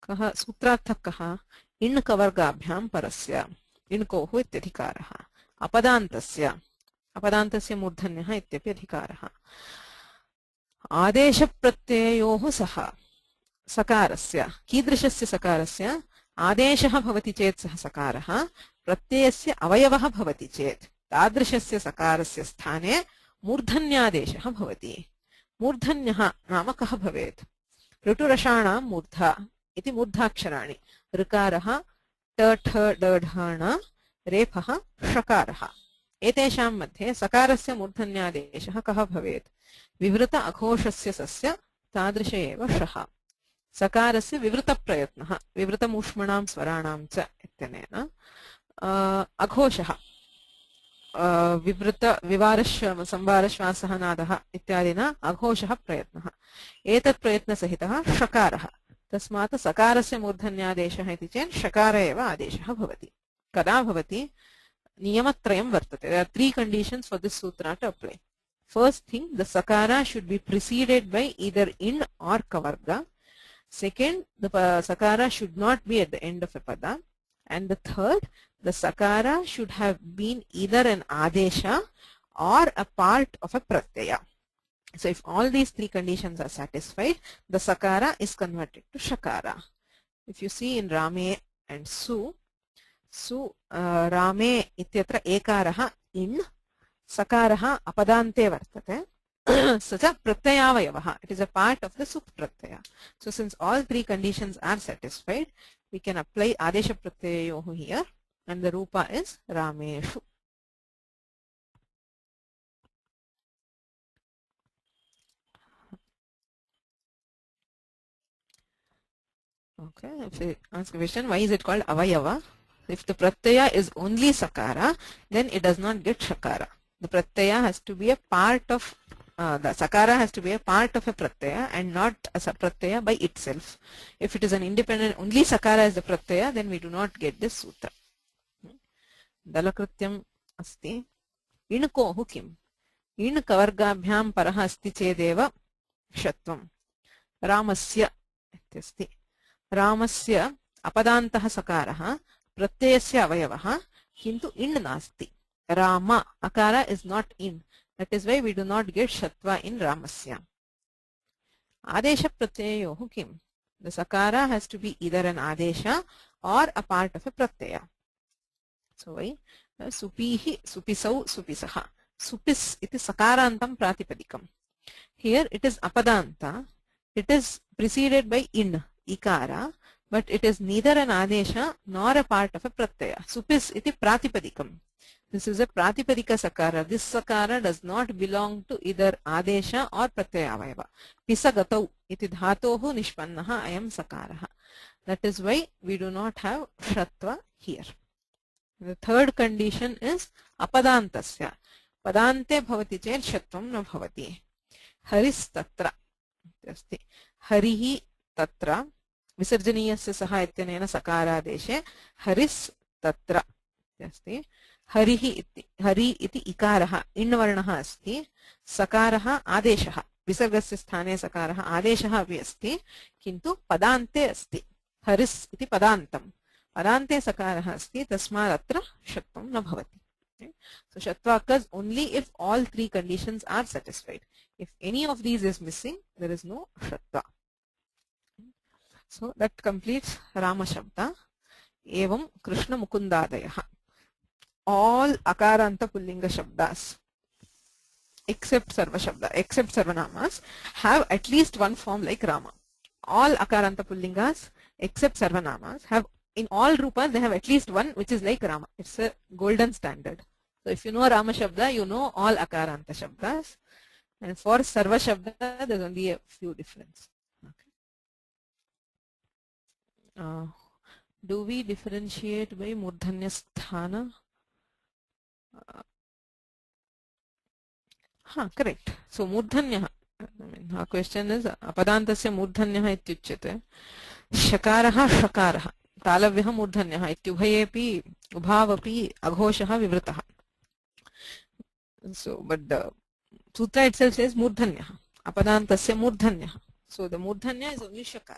A: Kaha Sutratha kaha in kavargabhyam parasya. In koho ityadhikaraha. Apadantasya. Apadantasya Murdhanyaha ityapi adhikaraha. आदेश प्रत्ययोः सह सकारस्य कीदृशस्य सकारस्य आदेशः भवति चेत् सः सकारः प्रत्ययस्य अवयवः भवति चेत् तादृशस्य सकारस्य स्थाने मूर्धन्यादेशः भवति. मूर्धन्यः नाम कः भवेत्? ऋटुरषाणां मूर्धा इति मूर्धाक्षराणि ऋकारः ट ठ ड ढ ण रेफः षकारः. एतेषां मध्ये सकारस्य मूर्धन्यादेशः कः भवेत्? विवृत अघोषस्य सस्य तादृश एव शः. सकारस्य विवृतप्रयत्नः विवृतमूष्मणां स्वराणां च इत्यनेन अघोषः विवृत विवारश्व संवारश्वासः नादः इत्यादिना अघोषः प्रयत्नः. एतत् प्रयत्नसहितः षकारः. तस्मात् सकारस्य मूर्धन्यादेशः इति चेत् षकार एव आदेशः भवति. कदा भवति? नियमत्रयं वर्तते. There are three conditions for this sutra to apply. First thing, the sakara should be preceded by either in or kavarga. Second, the sakara should not be at the end of a pada. And the third, the sakara should have been either an adesha or a part of a pratyaya. So if all these three conditions are satisfied, the sakara is converted to shakara. If you see in Rame and Su, Rame ityatra ekaraha in, सकारः अपदान्ते वर्तते so च pratyayavayavah, it is a part of the sup pratyaya. So since all three conditions are satisfied, we can apply adesha pratyayoh here, and the rupa is rameshu. Okay, if you ask a question, why is it called avayava? If the pratyaya is only sakara, then it does not get shakara. The pratyaya has to be a part of the sakara has to be a part of a pratyaya and not a pratyaya by itself. If it is an independent, only sakara is the pratyaya, then we do not get this sutra. Dalakrityam asti. Inkohu kim? In kavargabhyam paraha asti chedeva shatvam. Ramasya ityasti. Ramasya apadantah sakarah pratyayasya avayavah kintu in nasti. Rama akara is not in. That is why we do not get shatva in Ramasya. Adesha pratyayoh kim? The sakara has to be either an adesha or a part of a pratyaya. So why? Supihi, supisau, supisaha. Supis iti sakarantam pratipadikam. Here it is apadanta. It is preceded by in, ikara, but it is neither an adesha nor a part of a pratyaya. Supis iti pratipadikam. This is a pratipadika sakara. This sakara does not belong to either adesha or pratyayavayava. Pisagatau iti dhatohu nishpannaha ayam sakaraha. That is why we do not have shatva here. The third condition is apadantasya. Padante bhavati chet shatvam na bhavati. Haris tatra. Harihi tatra. Visarjaniyasya saha ityanena sakaradeshe. Haris tatra. Harihi iti, hari iti ikaraha invarnaha asti, sakaraha adeshaha, visargasya sthane sakaraha adeshaha api asti, kintu padante asti. Haris iti padantam. Padante sakaraha asti, tasmad atra shatvam na bhavati. Okay? So shatva occurs only if all three conditions are satisfied. If any of these is missing, there is no shatva. So that completes Rama Shabda. Evam Krishna Mukundadayaha. All akaranta pullinga shabdas except sarva shabda, except sarvanamas, have at least one form like Rama. All akaranta pullingas except sarvanamas have, in all rupas they have at least one which is like Rama. It's a golden standard. So if you know Rama shabda, you know all akaranta shabdas, and for sarva shabda there's only a few differences. Okay. Do we differentiate by murdhanya sthana? Correct. So murdhanyah. I mean, our question is apadantasya murdhanyah ityuchyate. Shakaraha shakaraha. Talavyaha murdhanyah ityubhayepi ubhavapi aghoshaha vivrataha. So, but the sutra itself says murdhanyah. Apadantasya murdhanyah. So the murdhanya is only shakar.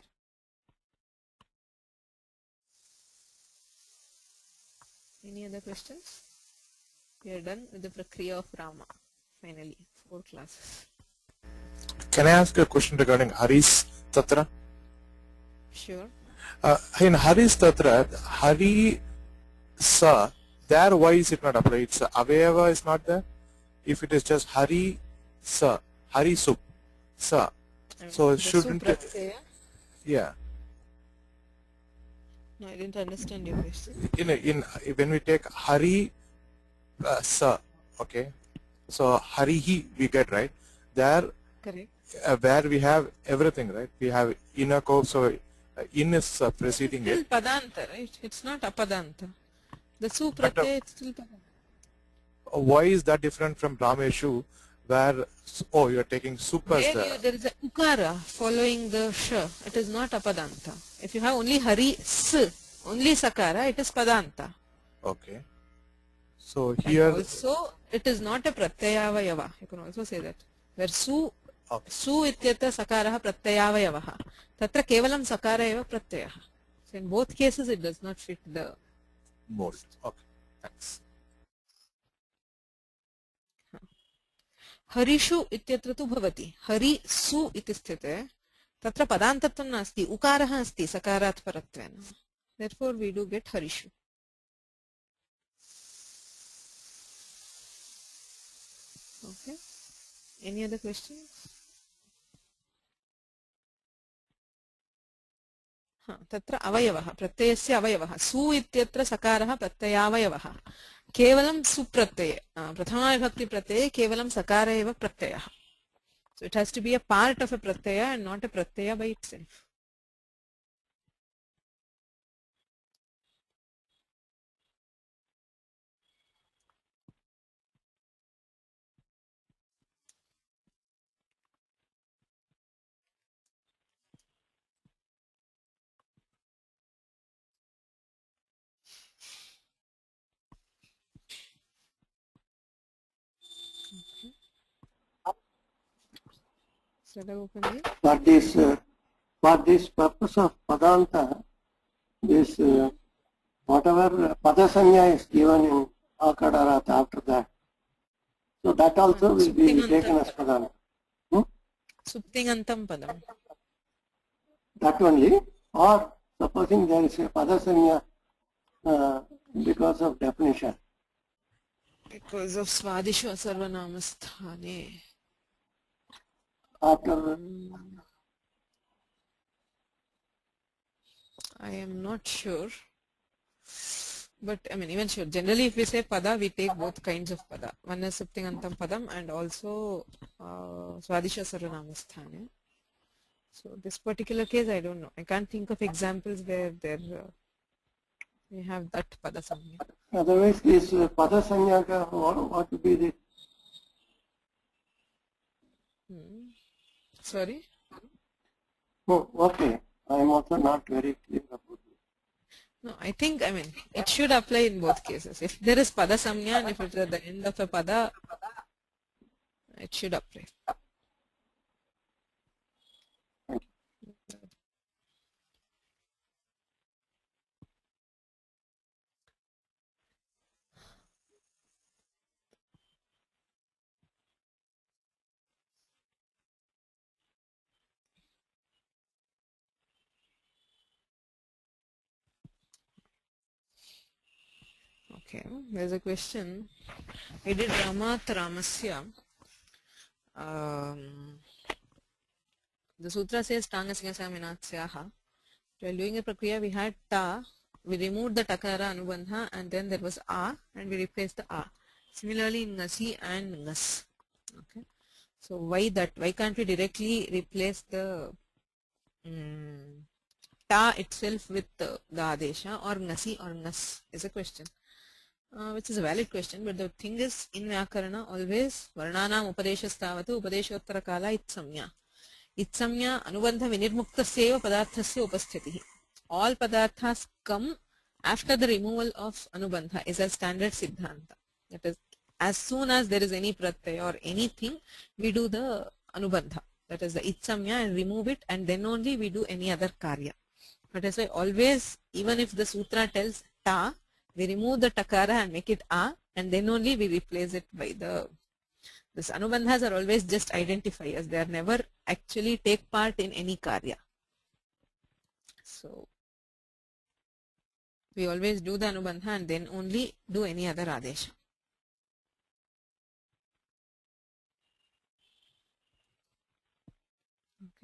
A: Any other questions? We are done with the prakriya of Rama. Finally, 4 classes.
E: Can I ask a question regarding Haris Tatra?
A: Sure.
E: In Haris Tatra, Hari Sa, there why is it not applied? It's Avayava is not there. If it is just Hari Sa, Hari Sup, Sa. So shouldn't it? Yeah.
A: No, I didn't understand your question.
E: In when we take Hari Sa, okay. So Harihi we get, right? There,
A: Correct.
E: Where we have everything, right? We have inner code, so in is preceding
A: It's
E: it.
A: still padanta, right? It's not apadanta. The su pratyaya is still padanta.
E: Why is that different from Rameshu, where you are taking sup as
A: There is a ukara following the sh. It is not apadanta. If you have only hari s, only sakara, it is padanta.
E: okay. So here
A: And also, it is not a pratyayavayava. You can also say that. Where su ityata sakaraha pratyayavayavaha. Tatra kevalam sakara eva pratyayaha. So in both cases, it does not fit the
E: mold. Okay, thanks.
A: हरिषु इत्यत्र तु भवति हरि सु इति स्थिते तत्र पदान्तत्वं नास्ति उकारः अस्ति सकारात् परत्वेन therefore we do get हरिषु Okay. Any other questions? तत्र अवयवः प्रत्ययस्य अवयवः सु इत्यत्र सकारः प्रत्ययावयवः केवलं सुप्रत्यये प्रथमाविभक्तिप्रत्यये केवलं सकार एव प्रत्ययः. So it has to be a part of a pratyaya and not a pratyaya by itself.
C: For this purpose of Padanta, this whatever Padasanya is given in Akadarat after that, so that also will be taken as Padanta.
A: Suptingantam padam.
C: That only, or supposing there is a Padasanya because of definition.
A: Because of Swadishu Sarvanamasthane.
C: After
A: I am not sure. But I mean, even sure. Generally, if we say pada, we take both kinds of pada. One is Suptingantam padam and also Swadisha Sarvanamasthane. So this particular case, I don't know. I can't think of examples where there we have that pada samya.
C: otherwise, this Padasanya, what would be the
A: Sorry?
C: oh, okay. I am also not very clear about it.
A: No, I think, I mean, it should apply in both cases. If there is pada samya and if it's at the end of a pada, it should apply. Okay, there's a question. I did Ramat Ramasya. The sutra says Tangasya Minatsyaha. While doing a prakriya, we had ta, we removed the takara anubandha, and then there was a, and we replaced the a. Similarly in ngasi and ngas. Okay, so why that? Why can't we directly replace the ta itself with the adesha, or ngasi or ngas is a question. Which is a valid question, but the thing is, in Vyakarana, always Varnanam Upadeshastavatu Upadeshottara Kala Itsamya. Itsamya Anubandha Vinirmuktasya Padarthasya Upasthitihi. All Padarthas come after the removal of Anubandha is a standard Siddhanta. That is, as soon as there is any pratyaya or anything, we do the Anubandha. That is the Itsamya and remove it, and then only we do any other Karya. But as I always, even if the Sutra tells Ta, we remove the takara and make it a, and then only we replace it by the. This anubandhas are always just identifiers. They are never actually take part in any karya. So we always do the anubandha and then only do any other adesha.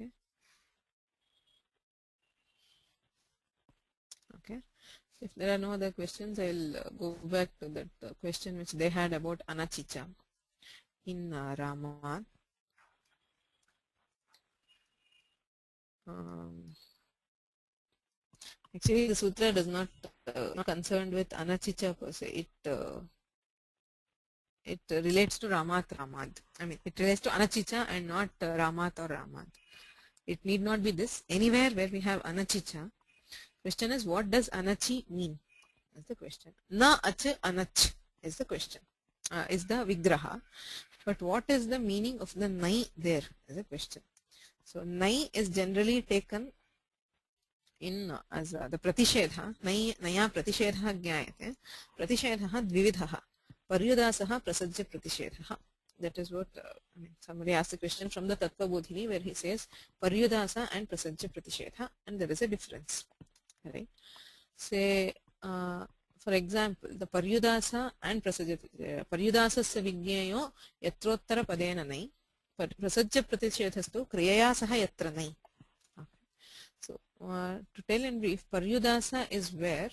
A: Okay. Okay. If there are no other questions, I will go back to that question which they had about anachicha in Rama. Actually, the sutra does not concerned with anachicha per se. It relates to Ramat Ramad. I mean, it relates to anachicha and not Ramat or Ramad. It need not be this. Anywhere where we have anachicha. Question is, what does anachi mean? That's the question. Na ach anach is the question. Is the vigraha. But what is the meaning of the nai there is the question. So nai is generally taken in as the pratishedha. Naya pratishedha jnayate. Pratishedha dvividha. Paryudasaha prasajya pratishedha. That is what somebody asked the question from the Tattva Bodhini, where he says Paryudasa and prasajya pratishedha, and there is a difference. Right? Say for example, the paryudasa and paryudasasya vigneyo yatrottara padena nai, prasajya pratishedhastu kriyaya saha yatra nai. So, to tell in brief, paryudasa is where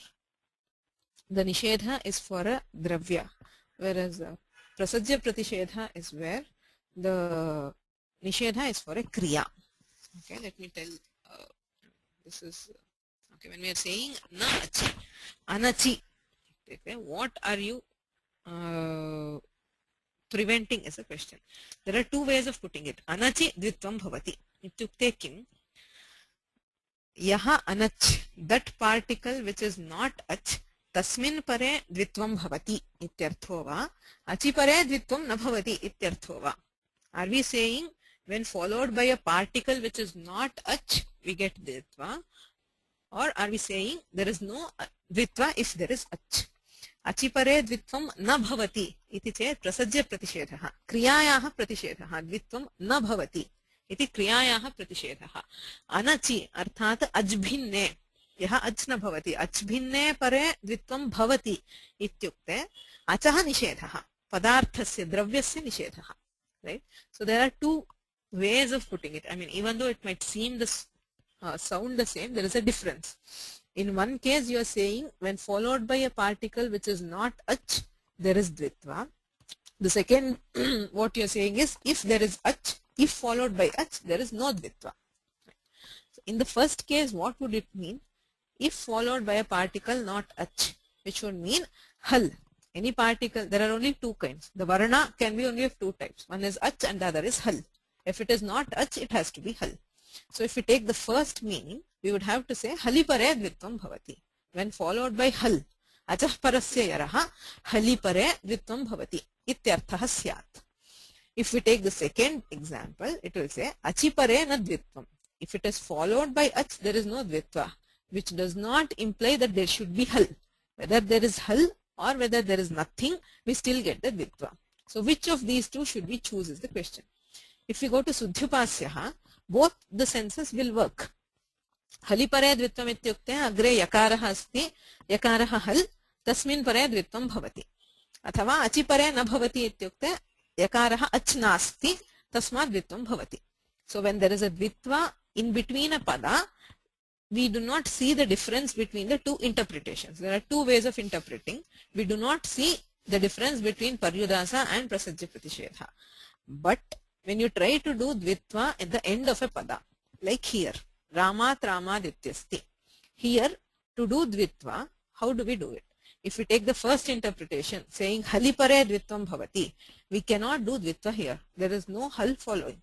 A: the nishedha is for a dravya, whereas prasajya pratishedha is where the nishedha is for a kriya. Okay, let me tell. This is okay. When we are saying na achi, anachi, okay, what are you preventing is a question. There are two ways of putting it. Anachi dvitvam bhavati. Ityukte kim? Yaha anach, that particle which is not ach, tasmin pare dvitvam bhavati ityartho va, achi pare dvitvam na bhavati ityartho va. Are we saying when followed by a particle which is not ach, we get dvitva, or are we saying there is no dvitva if there is ach? Achi pare dvitvam na bhavati iti chet prasajya pratishedha, kriyayaha pratishedha, dvitvam na bhavati iti kriyayaha pratishedha. Anachi arthat ajbhinne, yaha ach na bhavati, ajbhinne pare dvitvam bhavati ityukte achaha nishedha, padarthasya dravyasya nishedha. Right? So there are two ways of putting it. I mean, even though it might seem this sound the same, there is a difference. In one case, you are saying when followed by a particle which is not ach, there is dvitva. The second, what you are saying is if there is ach, if followed by ach, there is no dvitva. So in the first case, what would it mean? If followed by a particle not ach, which would mean hal. Any particle, there are only two kinds. The varna can be only of two types. One is ach and the other is hal. If it is not ach, it has to be hal. So if we take the first meaning, we would have to say halipare dvitvam bhavati. When followed by hal, achah parasya yaraha halipare dvitvam bhavati ityarthaha syat. If we take the second example, it will say achipare na dvitvam. If it is followed by ach, there is no dvitva, which does not imply that there should be hal. Whether there is hal or whether there is nothing, we still get the dvitva. So which of these two should we choose is the question. If we go to Suddhyupasyaha, both the senses will work. Halipare dvitvam ityukte agre yakaraha asti, yakaraha hal, tasmin pare dvitvam bhavati. Athava achipare na bhavati ityukte yakaraha ach nasti, tasmad dvitvam bhavati. So when there is a dvitva in between a pada, we do not see the difference between the two interpretations. There are two ways of interpreting. We do not see the difference between paryudasa and prasajya pratishedha. But when you try to do dvitva at the end of a pada, like here, ramat ramad ityasti. Here, to do dvitva, how do we do it? If we take the first interpretation, saying halipare dvitvam bhavati, we cannot do dvitva here. There is no hal following.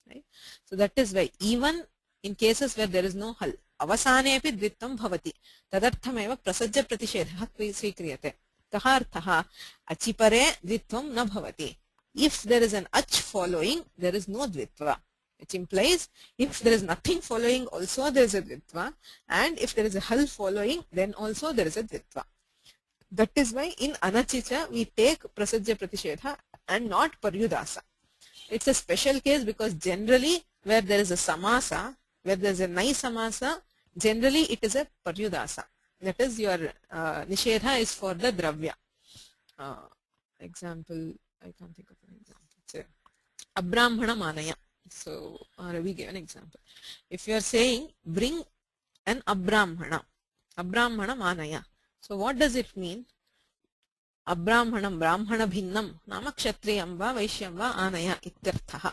A: Right? So that is why even in cases where there is no hal, avasanepi dvitvam bhavati, tadarthameva prasajya pratishedha svikriyate. Kaha arthaha achipare dvitvam na bhavati. If there is an ach following, there is no dvitva. Which implies if there is nothing following, also there is a dvitva, and if there is a hal following, then also there is a dvitva. That is why in anachicha we take prasajya pratishedha and not paryudasa. It's a special case because generally where there is a samasa, where there is a nai samasa, generally it is a paryudasa. That is your nishedha is for the dravya. Example, I can't think of an example. Say, abrahmana manaya. So we give an example. If you are saying bring an abrahmana manaya. So what does it mean? Abrahmanam brahmana bhinnam nama kshatriyam va vaishyam va anaya ityarthaha.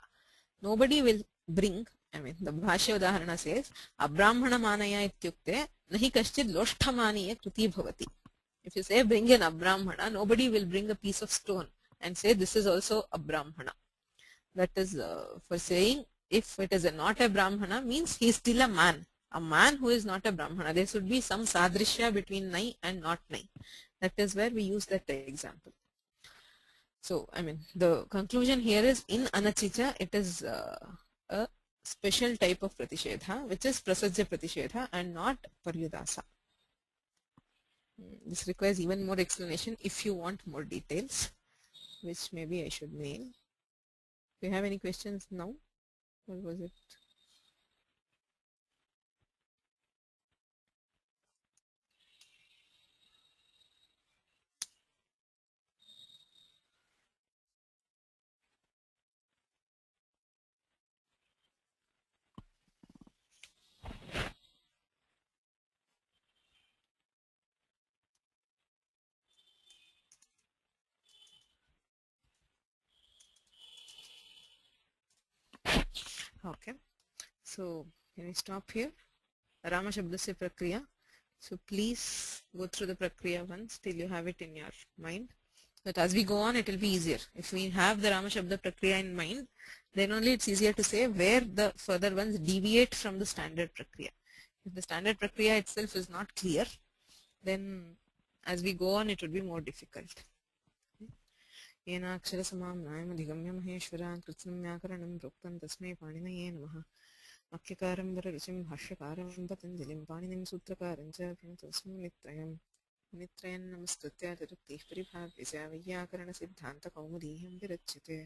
A: Nobody will bring, I mean the Bhashya Udaharana says abrahmana manaya ityukte nahi kaschid loshthamaniya kruti bhavati. If you say bring an abrahmana, nobody will bring a piece of stone and say this is also a brahmana. That is for saying if it is not a brahmana means he is still a man. A man who is not a brahmana. There should be some sadrishya between nai and not nai. That is where we use that example. So, I mean, the conclusion here is in anachicha, it is a special type of pratishedha, which is prasajya pratishedha and not paryudasa. This requires even more explanation if you want more details, which maybe I should mail. Do you have any questions now? Or was it? Okay. So can we stop here? Rama Shabdasya Prakriya. So please go through the Prakriya once till you have it in your mind. But as we go on, it will be easier. If we have the Rama Shabda Prakriya in mind, then only it's easier to say where the further ones deviate from the standard Prakriya. If the standard Prakriya itself is not clear, then as we go on, it would be more difficult. येनाक्षरसमाम्नायमधिगम्य महेश्वरान् कृत्स्नं व्याकरणं प्रोक्तं तस्मै पाणिनये नमः वाक्यकारं वररुचिं भाष्यकारं पतञ्जलिं पाणिनिं सूत्रकारं च प्रणतोऽस्मि मुनित्रयम् मुनित्रयं नमस्कृत्य चतुर्थीः परिभाव्य च वैयाकरणसिद्धान्तकौमुदीयं विरच्यते